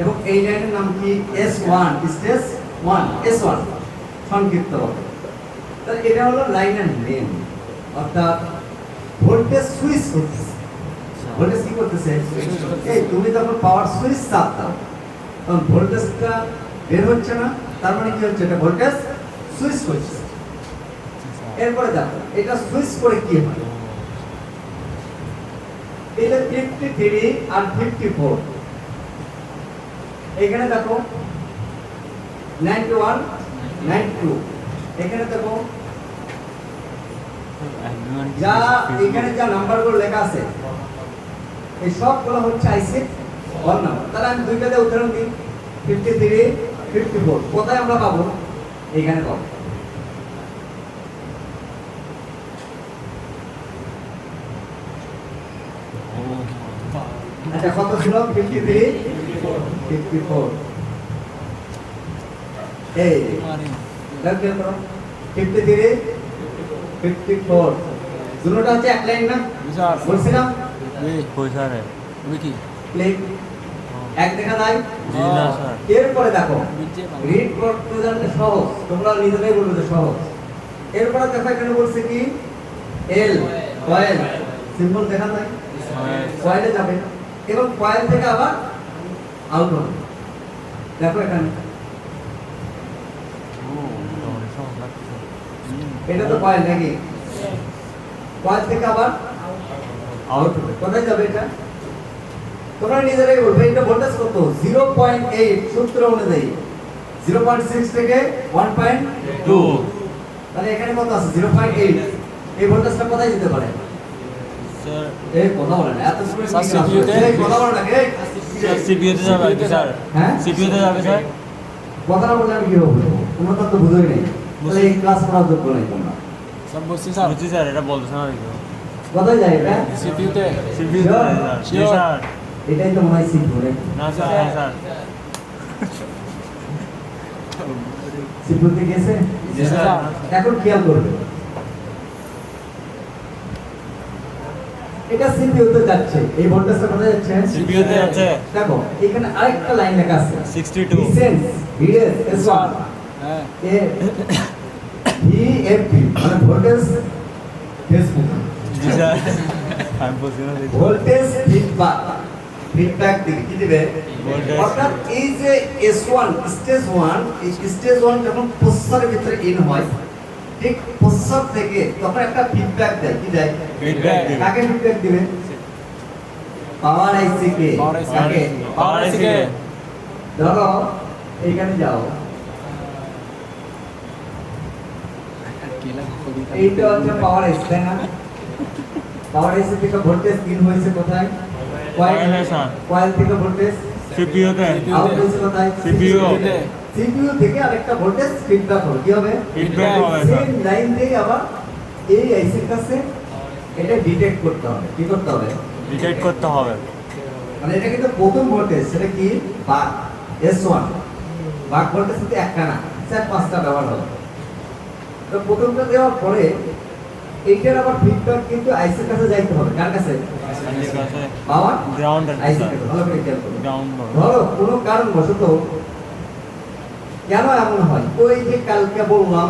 [SPEAKER 1] এবং এই লাইনের নাম কি? S1 স্টেজ 1, S1 সংক্ষিপ্ত হবে। তাহলে এটা হলো লাইনের নেম, অর্থাৎ ভোল্টেজ সুইচ করতেছে। ভোল্টেজ কি করতেছে? এই তুমি যখন পাওয়ার সুইচ চাপ দাও তখন ভোল্টেজটা বের হচ্ছে না, তার মানে কি হচ্ছে? এটা ভোল্টেজ সুইচ করছে। এরপরে দেখো এটা সুইচ করে কি হয়, এটা 53 আর 54, এখানে দেখো 91 92, এখানে দেখো যা এখানে যা নাম্বারগুলো লেখা আছে এই সবগুলো হচ্ছে আইসির ওয়ান নাম্বার। তাহলে আমি দুইটাতে উদাহরণ দিই, 53, 54 কোথায় আমরা পাবো? এইখানে পাবো। আচ্ছা কত ছিল? 53, 54। এই দেখো করো 53, 54 দুটোটা হচ্ছে এক লাইন না? বলছিলাম
[SPEAKER 2] কই স্যার
[SPEAKER 3] উইকি
[SPEAKER 1] ক্লিক এক দেখা যায়।
[SPEAKER 2] জি না স্যার
[SPEAKER 1] এরপরে দেখো রিড করতে জানলে সহজ, তোমরা নিজেরাই বলবে যে সহজ। এরপরে দেখো এখানে বলছে কি এল কয়েল সিম্বল দেখা যায়, কয়েলে যাবে এবং কয়েল থেকে আবার আউট হবে। দেখো এখানে এটা তো কয়েল নাকি? কয়েল থেকে আবার আউট হবে। কোথায় যাবে এটা? তোমরা নিজেরাই বলবে। এটা ভোল্টেজ কত? 0.8 সূত্র অনুযায়ী 0.6 থেকে 1.2। তাহলে এখানে কত আছে? 0.8। এই ভোল্টেজটা কোথায় যেতে পারে?
[SPEAKER 2] স্যার
[SPEAKER 1] এই কথা বলেন এত স্পিড
[SPEAKER 3] স্যার, CPU তে?
[SPEAKER 1] এই কথা বলেন না এই
[SPEAKER 2] সিপিইউ তে যাবে কি স্যার?
[SPEAKER 1] হ্যাঁ
[SPEAKER 2] সিপিইউ তে যাবে স্যার?
[SPEAKER 1] কথাটা বললে আমি কি হবে? তোমরা তো বুঝোই নাই, তাহলে এই ক্লাস করার যোগ্য নাই তোমরা।
[SPEAKER 3] সব বলছি স্যার
[SPEAKER 2] বুঝছি স্যার, এটা বলতেছে না দেখো।
[SPEAKER 1] কোথায় যায় এটা?
[SPEAKER 3] সিপিইউতে
[SPEAKER 2] সিপিইউ তে যাবে স্যার। জি
[SPEAKER 3] Sure.
[SPEAKER 2] স্যার।
[SPEAKER 1] এটাই তো মনে হয় সিম্পল।
[SPEAKER 2] না স্যার, না স্যার।
[SPEAKER 1] সিম্পলতে গেছে।
[SPEAKER 2] জি স্যার।
[SPEAKER 1] এখন খেয়াল করবে, এটা সিপিইউ তে যাচ্ছে। এই ভোল্টেজটা কোথায় যাচ্ছে?
[SPEAKER 2] সিপিইউ তে যাচ্ছে
[SPEAKER 1] দেখো এখানে আরেকটা লাইন লেখা আছে
[SPEAKER 2] 62
[SPEAKER 1] ডিসেন্স ভিএস এস1
[SPEAKER 3] হ্যাঁ
[SPEAKER 1] এ ভিএফপি মানে ভোল্টেজ ফেসবুক
[SPEAKER 2] জি স্যার। আমি বলছি না দেখো।
[SPEAKER 1] ভোল্টেজ ফিডব্যাক দিকে কি দিবে?
[SPEAKER 2] Voltage।
[SPEAKER 1] অর্থাৎ এই যে S1 স্টেজ 1, এই স্টেজ 1 যখন প্রসেসরের ভিতরে ইন হয়, ঠিক প্রসেসর থেকে তখন একটা ফিডব্যাক দেয়। কি দেয়?
[SPEAKER 2] ফিডব্যাক দিবে।
[SPEAKER 1] কাকে ফিডব্যাক দিবে? পাওয়ার আইসি কে?
[SPEAKER 3] Power IC
[SPEAKER 1] কাকে?
[SPEAKER 2] পাওয়ার আইসি কে?
[SPEAKER 1] ধরো এইখানে যাও, এইটা হচ্ছে পাওয়ার আইসি তাই না? পাওয়ার আইসি থেকে ভোল্টেজ ইন হয়েছে কোথায়?
[SPEAKER 2] কয়েলে স্যার।
[SPEAKER 1] কয়েল থেকে ভোল্টেজ
[SPEAKER 2] সিপিইউ তে।
[SPEAKER 1] আউট হয়েছে কোথায়?
[SPEAKER 2] CPU
[SPEAKER 1] সিপিইউ থেকে আরেকটা ভোল্টেজ ফিডব্যাক হবে। কি হবে?
[SPEAKER 2] ফিডব্যাক হবে স্যার।
[SPEAKER 1] সেম লাইন থেকে আবার এই আইসির কাছে এটা ডিটেক্ট করতে হবে। কি করতে হবে?
[SPEAKER 2] ডিটেক্ট করতে হবে।
[SPEAKER 1] মানে এটা কিন্তু প্রথম ভোল্টেজ, সেটা কি? বাক S1 বাক ভোল্টেজ কিন্তু একটা না, 4-5টা ব্যবহার হবে। তো প্রথমটা দেওয়ার পরে এইটার আবার ফিডব্যাক কিন্তু আইসির কাছে যাইতে হবে। কার কাছে?
[SPEAKER 2] আইসির কাছে।
[SPEAKER 1] পাওয়ার
[SPEAKER 2] গ্রাউন্ড
[SPEAKER 1] আইসির কাছে। ভালো করে খেয়াল করো।
[SPEAKER 2] গ্রাউন্ড
[SPEAKER 1] ধরো কোনো কারণবশত কেন এমন হয়? ওই যে কালকে বললাম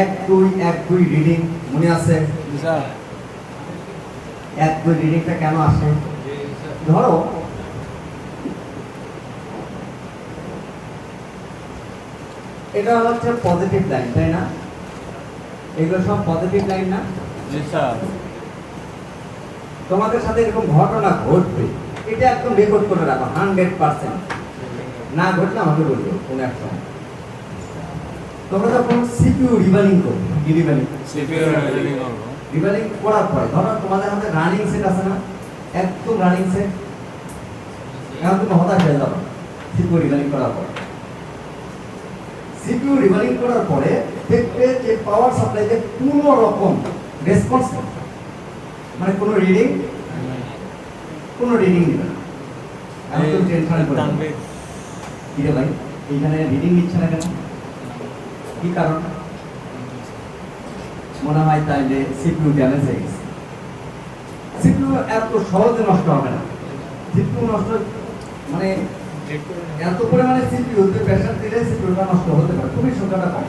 [SPEAKER 1] 1-2 রিডিং মনে আছে?
[SPEAKER 3] স্যার
[SPEAKER 1] 1-2 রিডিংটা কেন আসে? ধরো এটা হচ্ছে পজিটিভ লাইন তাই না? এগুলো সব পজিটিভ লাইন না?
[SPEAKER 2] জি স্যার।
[SPEAKER 1] তোমাদের সাথে এরকম ঘটনা ঘটবে, এটা একদম রেকর্ড করে রাখো 100%। না ঘটলে আমাকে বলবে কোন এক সময়। তোমরা যখন সিপিইউ রিবালিং করবে, কি রিবালিং?
[SPEAKER 2] সিপিইউ রেডি করব।
[SPEAKER 1] রিবালিং করার পরে ধরো তোমাদের হাতে রানিং সেট আছে না? একদম রানিং সেট। এখন তুমি হতাশ হয়ে যাবে সিপিইউ রিবালিং করার পরে। সিপিইউ রিবালিং করার পরে দেখবে যে পাওয়ার সাপ্লাইতে কোনো রকম রেসপন্স নেই, মানে কোনো রিডিং দিবে না। এখন তুমি টেনশনে পড়ে যাবে।
[SPEAKER 2] তানভীর।
[SPEAKER 1] কি রে ভাই এইখানে রিডিং নিচ্ছে না কেন? কি কারণ? মনে হয় তাইলে সিপিইউ ড্যামেজ হয়ে গেছে। সিপিইউ এত সহজে নষ্ট হবে না। সিপিইউ নষ্ট মানে এত পরিমাণে সিপিইউতে প্রেসার দিলে সিপিইউটা নষ্ট হতে পারে, খুবই সংখ্যাটা কম।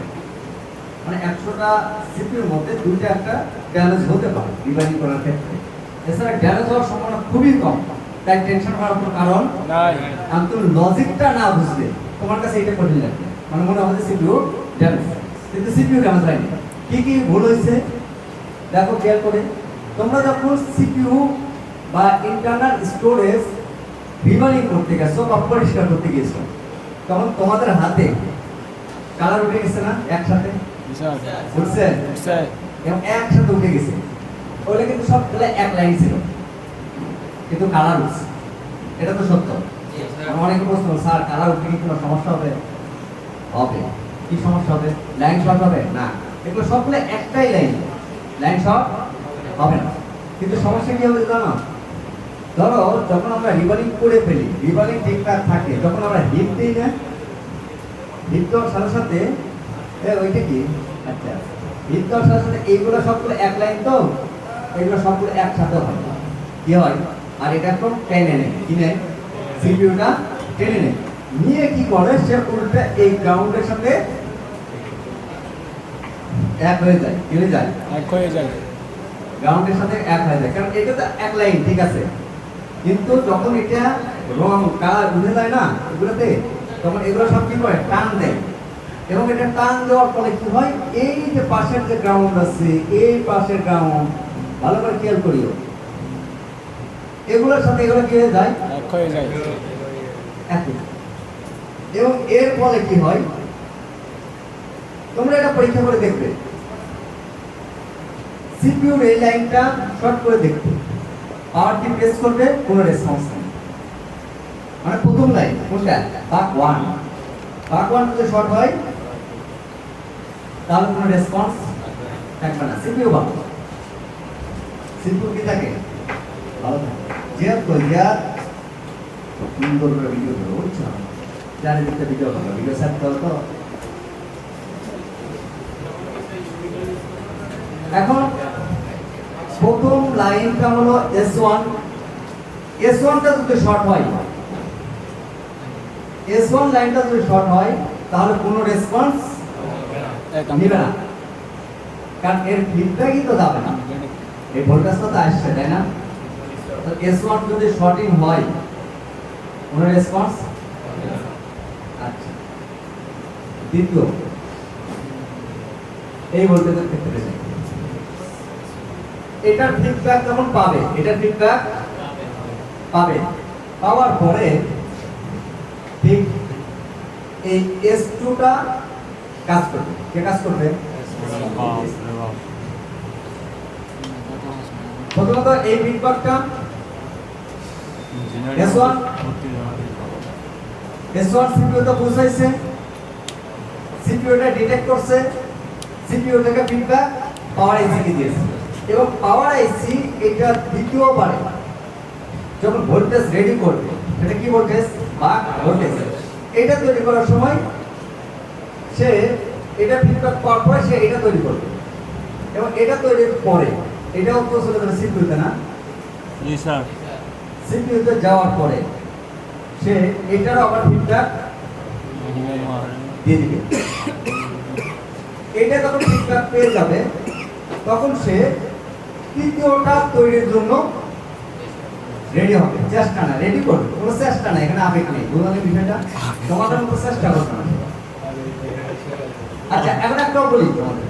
[SPEAKER 1] মানে 100টা সিপিইউর মধ্যে 2টা একটা ড্যামেজ হতে পারে রিবাইন্ডিং করার ক্ষেত্রে। এছাড়া ড্যামেজ হওয়ার সম্ভাবনা খুবই কম, তাই টেনশন করার কোনো কারণ
[SPEAKER 3] নাই
[SPEAKER 1] আর তুমি লজিকটা না বুঝলে তোমার কাছে এটা কঠিন লাগবে। মানে মনে হয় সিপিইউ ড্যামেজ, কিন্তু সিপিইউ ড্যামেজ হয়নি। কি কি ভুল হয়েছে দেখো খেয়াল করে। তোমরা যখন সিপিইউ বা ইন্টারনাল স্টোরেজ রিবাইন্ডিং করতে গেছো বা পরিষ্কার করতে গেছো, তখন তোমাদের হাতে কালার উঠে গেছে না একসাথে?
[SPEAKER 3] স্যার
[SPEAKER 1] বুঝছে?
[SPEAKER 3] স্যার
[SPEAKER 1] এবং একসাথে উঠে গেছে। ওগুলো কিন্তু সব এক লাইন ছিল। কিন্তু কালার উঠছে, এটা তো সত্য। অনেক প্রশ্ন, স্যার কালার উঠলে কি কোনো সমস্যা হবে? হবে। কি সমস্যা হবে? লাইন শর্ট হবে না, এগুলো সবগুলো একটাই লাইন, লাইন শর্ট হবে না। কিন্তু সমস্যা কি হবে জানো? ধরো যখন আমরা রিবালিং করে ফেলি, রিবালিং ঠিকঠাক থাকে, যখন আমরা হিট দিই না, হিট দেওয়ার সাথে সাথে ওইটা কি, আচ্ছা হিট দেওয়ার সাথে সাথে এইগুলো সবগুলো এক লাইন, তো এগুলো সবগুলো একসাথে হয়, কি হয়, আর এটা একদম টেনে নেয়, কি নেয়, সিপিইউটা টেনে নেয়, নিয়ে কি করে সে উল্টে এই গ্রাউন্ডের সাথে এক হয়ে যায়, কি হয়ে যায়,
[SPEAKER 3] এক হয়ে যায়।
[SPEAKER 1] গ্রাউন্ডের সাথে এক হয়ে যায়, কারণ এটা তো এক লাইন, ঠিক আছে। কিন্তু যখন এটা রং কালার উঠে যায় না এগুলোতে, তখন এগুলো সব কি করে টান দেয়, এবং এটা টান দেওয়ার ফলে কি হয়, এই যে পাশের যে গ্রাউন্ড আছে, এই পাশের গ্রাউন্ড ভালো করে খেয়াল করিও, এগুলোর সাথে এগুলো কি হয়ে যায়,
[SPEAKER 3] এক হয়ে যায়।
[SPEAKER 1] একই। এবং এর ফলে কি হয়, তোমরা এটা পরীক্ষা করে দেখবে, সিপিইউর এই লাইনটা শর্ট করে দেখবে, পাওয়ার কি প্রেস করবে, কোনো রেসপন্স নেই, মানে প্রথম লাইন কোনটা, বাক 1, বাক 1 যদি শর্ট হয় তাহলে কোনো রেসপন্স থাকবে না, সিপিইউ ভালো, সিপিইউ কি থাকে, ভালো থাকে। জিয়াদ কই, জিয়াদ সুন্দর করে ভিডিও করো, বুঝছো, জানি দিতে ভিডিও করো, ভিডিও সেট করো। তো এখন প্রথম লাইনটা হলো S1, S1টা যদি শর্ট হয়, S1 লাইনটা যদি শর্ট হয় তাহলে কোনো রেসপন্স নিবে না, কারণ এর ফিডব্যাকই তো যাবে না, এই ভোল্টেজটা তো আসছে, তাই না? তো S1 যদি শর্টিং হয় কোনো রেসপন্স, আচ্ছা দ্বিতীয় এই ভোল্টেজের ক্ষেত্রে এটার ফিডব্যাক যখন পাবে, এটার ফিডব্যাক পাবে, পাওয়ার পরে ঠিক এই S2টা কাজ করবে, কে কাজ করবে, প্রথমত এই ফিডব্যাকটা S1 সিপিইউ তে পৌঁছাইছে, সিপিইউটা ডিটেক্ট করছে, সিপিইউ থেকে ফিডব্যাক পাওয়ার আইসি কে দিয়েছে, এবং পাওয়ার আইসি এটা দ্বিতীয়বারে যখন ভোল্টেজ রেডি করবে, এটা কি ভোল্টেজ, বাক ভোল্টেজ, এটা তৈরি করার সময় সে এটা ফিডব্যাক পাওয়ার পরে সে এটা তৈরি করবে, এবং এটা তৈরির পরে এটাও তো চলে যাবে সিপিইউতে, না?
[SPEAKER 2] জি স্যার।
[SPEAKER 1] সিপিইউতে যাওয়ার পরে সে এটার আবার ফিডব্যাক দিয়ে দিবে, এটা যখন ফিডব্যাক পেয়ে যাবে তখন সে তৃতীয়টা তৈরির জন্য রেডি হবে, চেষ্টা না, রেডি করবে, কোনো চেষ্টা না, এখানে আবেগ নেই, বুঝলেন বিষয়টা, তোমাদের মতো চেষ্টা করবে না। আচ্ছা এখন একটা বলি তোমাদের,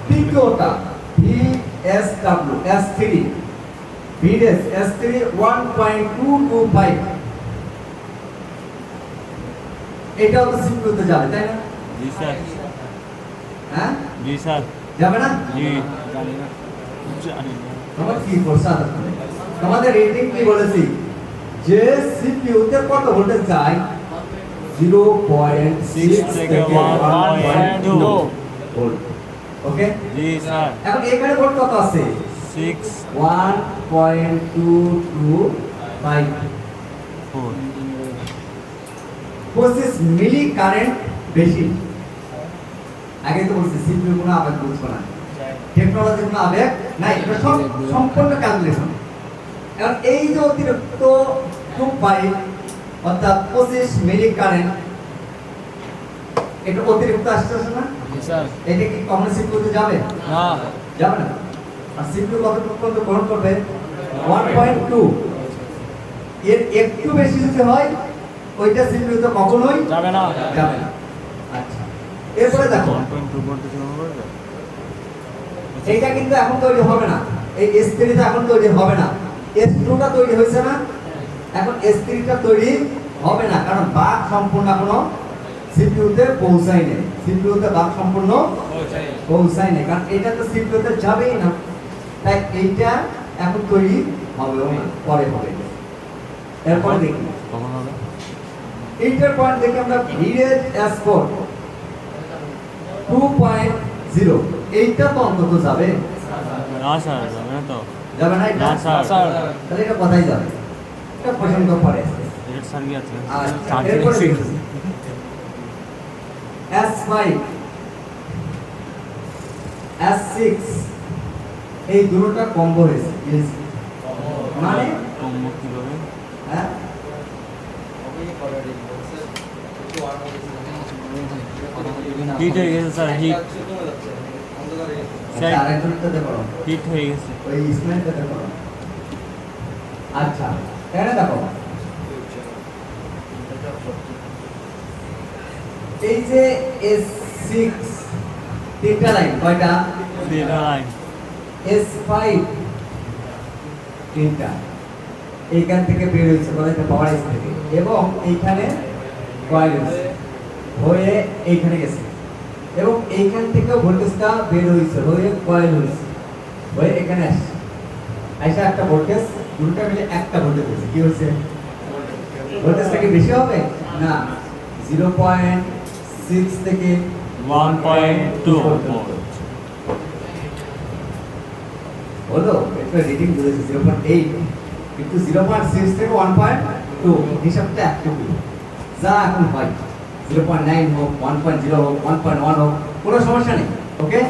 [SPEAKER 1] তৃতীয়টা VSW S3, VDS S3 1.225, এটাও তো সিপিইউতে যাবে, তাই না?
[SPEAKER 2] জি স্যার।
[SPEAKER 1] হ্যাঁ
[SPEAKER 2] জি স্যার।
[SPEAKER 1] যাবে না?
[SPEAKER 2] জি।
[SPEAKER 3] জানি না।
[SPEAKER 2] জানি না।
[SPEAKER 1] তোমার কি করছে তোমাদের রেটিং কি বলেছি, যে সিপিইউতে কত ভোল্টেজ যায়, 0.6 থেকে 1.2 ভোল্ট, ওকে?
[SPEAKER 2] জি স্যার।
[SPEAKER 1] এখন এখানে ভোল্ট কত আছে,
[SPEAKER 2] 6
[SPEAKER 1] 1.225,
[SPEAKER 2] 4
[SPEAKER 1] 25 মিলি কারেন্ট বেশি। আগে তো বলছি সিপিইউ কোনো আবেগ বুঝবো না, টেকনোলজি কোনো আবেগ নাই, এটা সব সম্পূর্ণ ক্যালকুলেশন। এখন এই যে অতিরিক্ত 25 অর্থাৎ 25 মিলি কারেন্ট, এটা অতিরিক্ত আসতেছে না,
[SPEAKER 3] জি স্যার।
[SPEAKER 1] এটা কি কমন সিপিইউতে যাবে,
[SPEAKER 3] না।
[SPEAKER 1] যাবে না। আর সিপিইউ কতটুকু পর্যন্ত গ্রহণ করবে, 1.2, এর একটু বেশি যদি হয় ওইটা সিপিইউতে কখনোই
[SPEAKER 3] যাবে না।
[SPEAKER 1] যাবে না। আচ্ছা এরপরে দেখো,
[SPEAKER 2] 1.2 ভোল্টেজ হবে না।
[SPEAKER 1] এইটা কিন্তু এখন তৈরি হবে না, এই S3 টা এখন তৈরি হবে না, S2 টা তৈরি হয়েছে না, এখন S3 টা তৈরি হবে না, কারণ বাক সম্পূর্ণ এখনো সিপিইউতে পৌঁছায়নি, সিপিইউতে বাক সম্পূর্ণ পৌঁছায়নি, কারণ এটা তো সিপিইউতে যাবেই না, তাই এইটা এখন তৈরি হবেও না, পরে হবে। এরপরে দেখি
[SPEAKER 2] কখন হবে?
[SPEAKER 1] এইটার পয়েন্ট দেখে আমরা ভিরেজ S4 2.0 এইটা তো অন্তত যাবে,
[SPEAKER 2] না স্যার যাবে না তো।
[SPEAKER 1] যাবে না এটা?
[SPEAKER 2] না স্যার।
[SPEAKER 3] স্যার
[SPEAKER 1] তাহলে এটা কোথায় যাবে? এটা পছন্দ পরে আসবে।
[SPEAKER 2] রেড স্যার কি আছে?
[SPEAKER 1] আচ্ছা,
[SPEAKER 2] চার্জ
[SPEAKER 1] এরপরে
[SPEAKER 2] নেই।
[SPEAKER 1] দেখি। S5 S6 এই দুটোটা কম্বো হয়েছে, মানে
[SPEAKER 2] কম্বো কিভাবে?
[SPEAKER 1] হ্যাঁ
[SPEAKER 2] হিট হয়ে গেছে স্যার, হিট
[SPEAKER 1] আচ্ছা, আরেকজনটাতে করো,
[SPEAKER 2] হিট হয়ে গেছে।
[SPEAKER 1] ওই ইসমাইলটাতে করো। আচ্ছা, এখানে দেখো এই যে S6 তিনটা লাইন, কয়টা?
[SPEAKER 2] সেটা লাইন।
[SPEAKER 1] S5 তিনটা, এইখান থেকে বের হয়েছে বলে পাওয়ার এস থেকে, এবং এইখানে কয়েল হয়েছে হয়ে এইখানে গেছে, এবং এইখান থেকেও ভোল্টেজটা বের হয়েছে হয়ে কয়েল হয়েছে হয়ে এখানে আসছে, আইসা একটা ভোল্টেজ, দুটোটা মিলে একটা ভোল্টেজ হয়েছে। কি হয়েছে? ভোল্টেজটা কি বেশি হবে না, 0.6 থেকে
[SPEAKER 2] 1.2
[SPEAKER 1] হলো, এটা রিডিং বলেছে 0.8, কিন্তু 0.6 থেকে 1.2 হিসাবটা একটু যা এখন হয় 0.9 হোক, 1.0 হোক, 1.1 হোক, কোনো সমস্যা নেই। ওকে,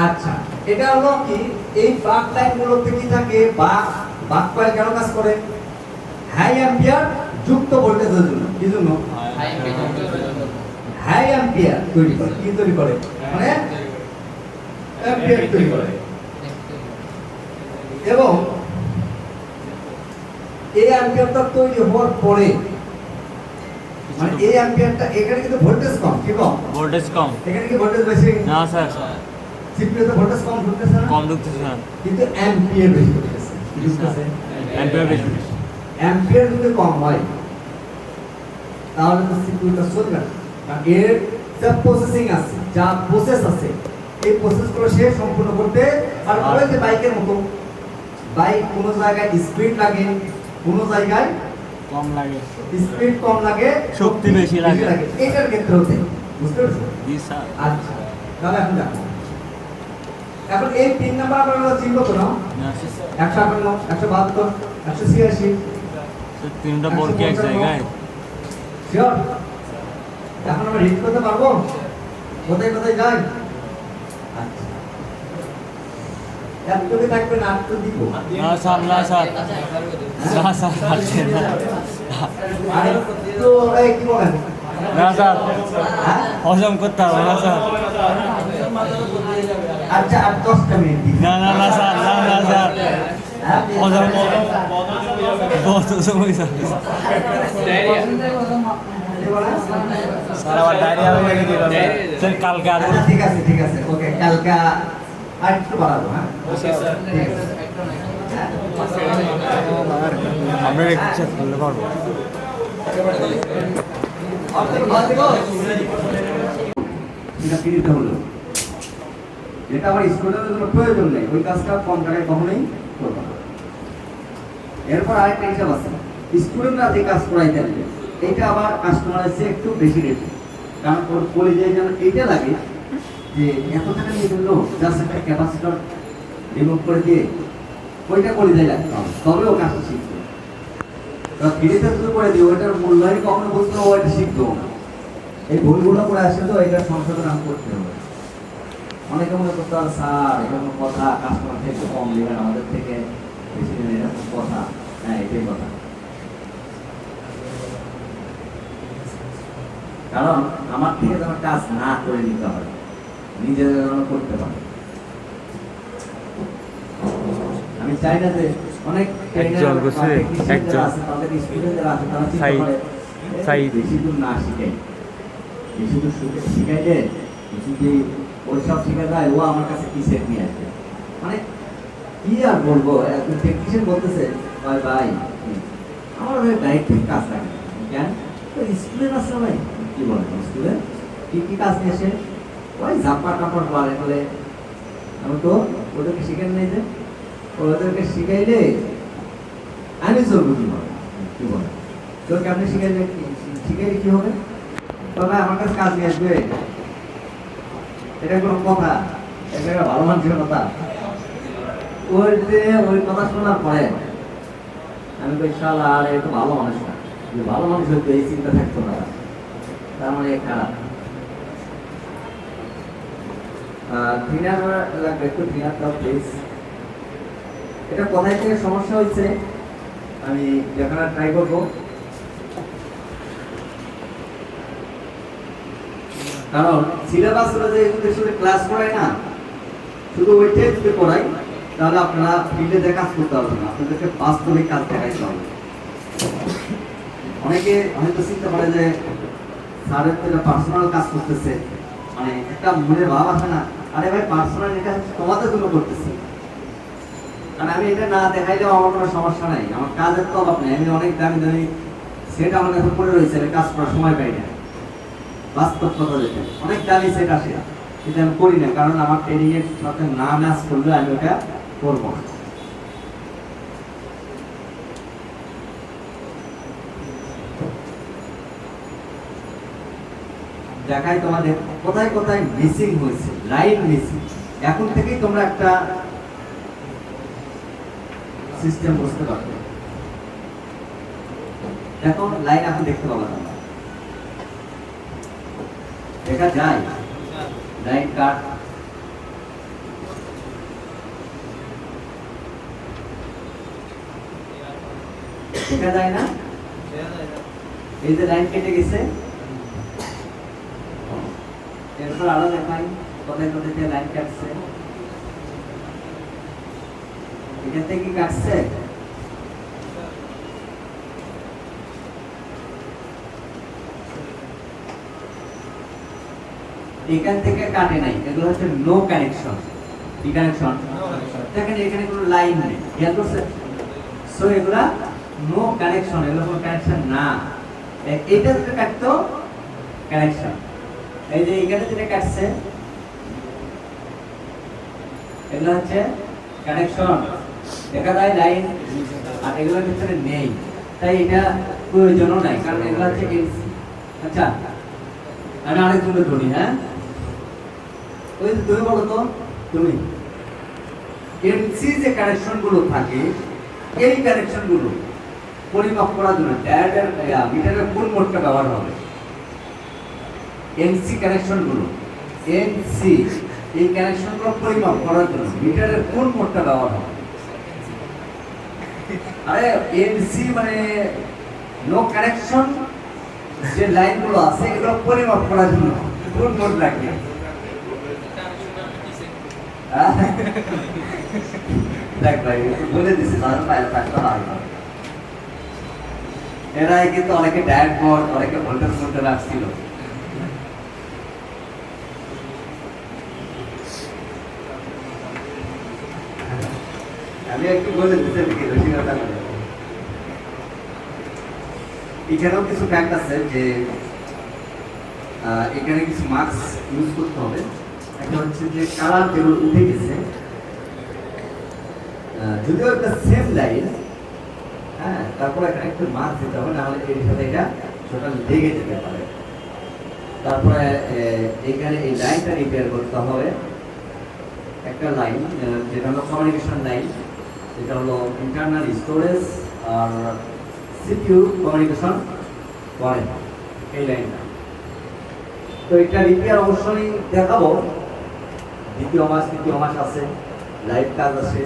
[SPEAKER 1] আচ্ছা, এটা হলো কি, এই বাক লাইনগুলোতে কি থাকে, বাক কয়েল কেন কাজ করে? হাই অ্যাম্পিয়ার যুক্ত ভোল্টেজের জন্য। কি জন্য? হাই অ্যাম্পিয়ার তৈরি করে। কি তৈরি করে? মানে অ্যাম্পিয়ার তৈরি করে। এবং এই অ্যাম্পিয়ারটা তৈরি হওয়ার পরে, মানে এই অ্যাম্পিয়ারটা, এখানে কিন্তু ভোল্টেজ কম, কি কম?
[SPEAKER 2] ভোল্টেজ কম।
[SPEAKER 1] এখানে কি ভোল্টেজ বেশি?
[SPEAKER 2] না স্যার,
[SPEAKER 1] সিপিইউতে ভোল্টেজ কম ঢুকতেছে না,
[SPEAKER 2] কম ঢুকতেছে স্যার।
[SPEAKER 1] কিন্তু অ্যাম্পিয়ার বেশি ঢুকতেছে। কি ঢুকতেছে?
[SPEAKER 2] অ্যাম্পিয়ার বেশি।
[SPEAKER 1] অ্যাম্পিয়ার যদি কম হয় তাহলে তো সিপিইউটা চলবে না, কারণ এর যা প্রসেসিং আছে, যা প্রসেস আছে, এই প্রসেসগুলো সে সম্পূর্ণ করতে আর ওই যে বাইকের মতো, বাইক কোনো জায়গায় স্পিড লাগে, কোনো জায়গায়
[SPEAKER 3] কম লাগে।
[SPEAKER 1] স্পিড কম লাগে,
[SPEAKER 2] শক্তি বেশি লাগে।
[SPEAKER 1] এটার ক্ষেত্রেও তাই। বুঝতে পেরেছো?
[SPEAKER 2] জি স্যার।
[SPEAKER 1] আচ্ছা, তাহলে এখন দেখো, এখন এই 3 নাম্বার আপনারা চিনবো তো না?
[SPEAKER 2] না
[SPEAKER 1] 158, 172, 186,
[SPEAKER 2] স্যার, তিনটা বল কি এক জায়গায়?
[SPEAKER 1] শিওর? এখন আমরা রিড করতে পারবো কোথায় কোথায় যায়? আচ্ছা, এতটুকু থাকবে না, আটটু দিব।
[SPEAKER 2] না স্যার, না স্যার, না স্যার, পারছেন না।
[SPEAKER 1] আরে তো এই কি বলেন?
[SPEAKER 2] না স্যার,
[SPEAKER 1] হ্যাঁ?
[SPEAKER 2] হজম করতে হবে না স্যার।
[SPEAKER 1] আচ্ছা, আর 10টা মিনিট দিন।
[SPEAKER 2] না না না স্যার, না না স্যার,
[SPEAKER 1] হ্যাঁ?
[SPEAKER 2] হজম বহুত সময় স্যার।
[SPEAKER 1] কি বলেন?
[SPEAKER 3] স্যার আবার ডায়রিয়া হয়ে গেছে।
[SPEAKER 2] স্যার কালকে আর
[SPEAKER 1] আচ্ছা, ঠিক আছে, ঠিক আছে, ওকে, কালকে আর একটু বাড়াবো। হ্যাঁ, ঠিক আছে। হ্যাঁ?
[SPEAKER 2] আমরা একটু করলে পারবো।
[SPEAKER 1] এটা কিনতে হলো, যেটা আমার স্টুডেন্টের জন্য প্রয়োজন নেই, ওই কাজটা কম টাকায় কখনোই করবো না। এরপর আরেকটা হিসাব আছে, স্টুডেন্টরা যে কাজ করাইতে আসবে, এইটা আবার কাস্টমারের চেয়ে একটু বেশি রেট, কারণ ওর কলেজে যেন এইটা লাগে যে এত টাকা নিয়ে দিল, জাস্ট একটা ক্যাপাসিটর রিমুভ করে দিয়ে ওইটা কলেজে লাগতে হবে, তবে ও কাজটা শিখবে। ফ্রিতে শুরু করে দিই, ওইটার মূল্যায়ন কখনো বুঝতে হবে, ওইটা শিখবেও না। এই ভুলগুলো করে আসলে তো এটা সংশোধন আমি করতে হবে। অনেকে মনে করতে হবে স্যার এরকম কথা, কাস্টমার থেকে কম নেবেন, আমাদের থেকে বেশি নেবেন, এরকম কথা। হ্যাঁ, এটাই কথা। কারণ আমার থেকে যেন কাজ না করে নিতে হয়, নিজের যেন করতে পারে। আমি চাই না যে অনেক
[SPEAKER 2] একজন বসে, একজন
[SPEAKER 1] তাদের স্টুডেন্টরা আছে, তারা চিন্তা
[SPEAKER 2] সাই-
[SPEAKER 1] করে
[SPEAKER 2] সাই-
[SPEAKER 1] বেশি দূর না শিখাই, বেশি দূর শিখাইলে যদি ওইসব শিখে যায়, ও আমার কাছে কি সেট নিয়ে আসবে। মানে কি আর বলবো, টেকনিশিয়ান বলতেছে ভাই ভাই আমার ওই ডাইরেক্ট ঠিক কাজ লাগে না। কেন? স্টুডেন্ট আছে ভাই, কি বলে স্টুডেন্ট কি কি কাজ নিয়ে এসে ওই ঝাপা কাপড় বলে বলে, আমি তো ওদেরকে শিখেন নেই যে ও ওদেরকে শিখাইলে আমি চলবো কি বলে কি বলে তোকে আপনি শিখাইলে শিখাইলে কি হবে তবে আমার কাছে কাজ নিয়ে আসবে এটা কোনো কথা এটা একটা ভালো মানুষের কথা ওই যে ওই কথা শোনার পরে আমি তো শালা আর এত ভালো মানুষ না যে ভালো মানুষ হইতো এই চিন্তা থাকতো না তার মানে খারাপ থিনার লাগবে একটু থিনার দাও প্লিজ এটা কোথায় থেকে সমস্যা হয়েছে আমি দেখানোর ট্রাই করবো কারণ সিলেবাস যে শুধু ক্লাস করায় না শুধু ওইটাই যদি পড়াই তাহলে আপনারা ফিল্ডে যে কাজ করতে পারবেন না আপনাদেরকে বাস্তবিক কাজ দেখাইতে হবে অনেকে হয়তো চিন্তা করে যে স্যারের তো এটা পার্সোনাল কাজ করতেছে মানে একটা মনে ভাব আসে না আরে ভাই পার্সোনাল এটা হচ্ছে তোমাদের জন্য করতেছি কারণ আমি এটা না দেখাইলেও আমার কোনো সমস্যা নাই আমার কাজের তো অভাব নেই আমি অনেক দামি দামি সেট আমার কাছে পড়ে রয়েছে আমি কাজ করার সময় পাই না বাস্তব কথা যেটা অনেক দামি সেট আসে কিন্তু আমি করি না কারণ আমার ট্রেনিং এর সাথে না ম্যাচ করলে আমি ওটা করবো না দেখাই তোমাদের কোথায় কোথায় মিসিং হয়েছে লাইন মিসিং এখন থেকেই তোমরা একটা সিস্টেম বুঝতে পারবে দেখো লাইন এখন দেখতে পাবো তোমরা দেখা যায় লাইন কাট দেখা যায় না এই যে লাইন কেটে গেছে এরপর আরো দেখাই কোথায় কোথায় লাইন কাটছে এখান থেকে কি কাটছে এখান থেকে কাটে নাই এগুলো হচ্ছে নো কানেকশন কি কানেকশন দেখেন এখানে কোনো লাইন নেই খেয়াল করছেন সো এগুলা নো কানেকশন এগুলো কোনো কানেকশন না এটা যেটা কাটতো কানেকশন এই যে এখানে যেটা কাটছে এগুলো হচ্ছে কানেকশন দেখা যায় লাইন আর এগুলোর ভিতরে নেই তাই এটা প্রয়োজনও নাই কারণ এগুলো হচ্ছে এলসি আচ্ছা আমি আরেকজনকে ধরি হ্যাঁ ওই যে তুমি বলো তো তুমি এলসি যে কানেকশন গুলো থাকে এই কানেকশন গুলো পরিমাপ করার জন্য মিটারের কোন মোডটা ব্যবহার হবে এনসি কানেকশন গুলো এনসি এই কানেকশন গুলো পরিমাপ করার জন্য মিটারের কোন মোডটা ব্যবহার হবে আরে এনসি মানে নো কানেকশন যে লাইন গুলো আছে এগুলো পরিমাপ করার জন্য কোন মোড লাগবে দেখ ভাই বলে দিছি তাহলে পায়ে থাকতে হয় এরা কিন্তু অনেকে ডায়েট বোর্ড অনেকে ভোল্টেজ মোডে রাখছিল আমি একটু বলে দিতে দেখি রসিকতা করে এখানেও কিছু ফ্যাক্ট আছে যে এখানে কিছু মার্কস ইউজ করতে হবে একটা হচ্ছে যে কালার যেগুলো উঠে গেছে যদিও একটা সেম লাইন হ্যাঁ তারপর এখানে একটু মার্কস দিতে হবে নাহলে এর সাথে এটা টোটাল লেগে যেতে পারে তারপরে এখানে এই লাইনটা রিপেয়ার করতে হবে একটা লাইন যেটা হলো কমিউনিকেশন লাইন এটা হলো ইন্টারনাল স্টোরেজ আর সিপিইউ কমিউনিকেশন করে এই লাইনটা তো এটা রিপেয়ার অবশ্যই দেখাবো দ্বিতীয় মাস তৃতীয় মাস আছে লাইভ কাজ আছে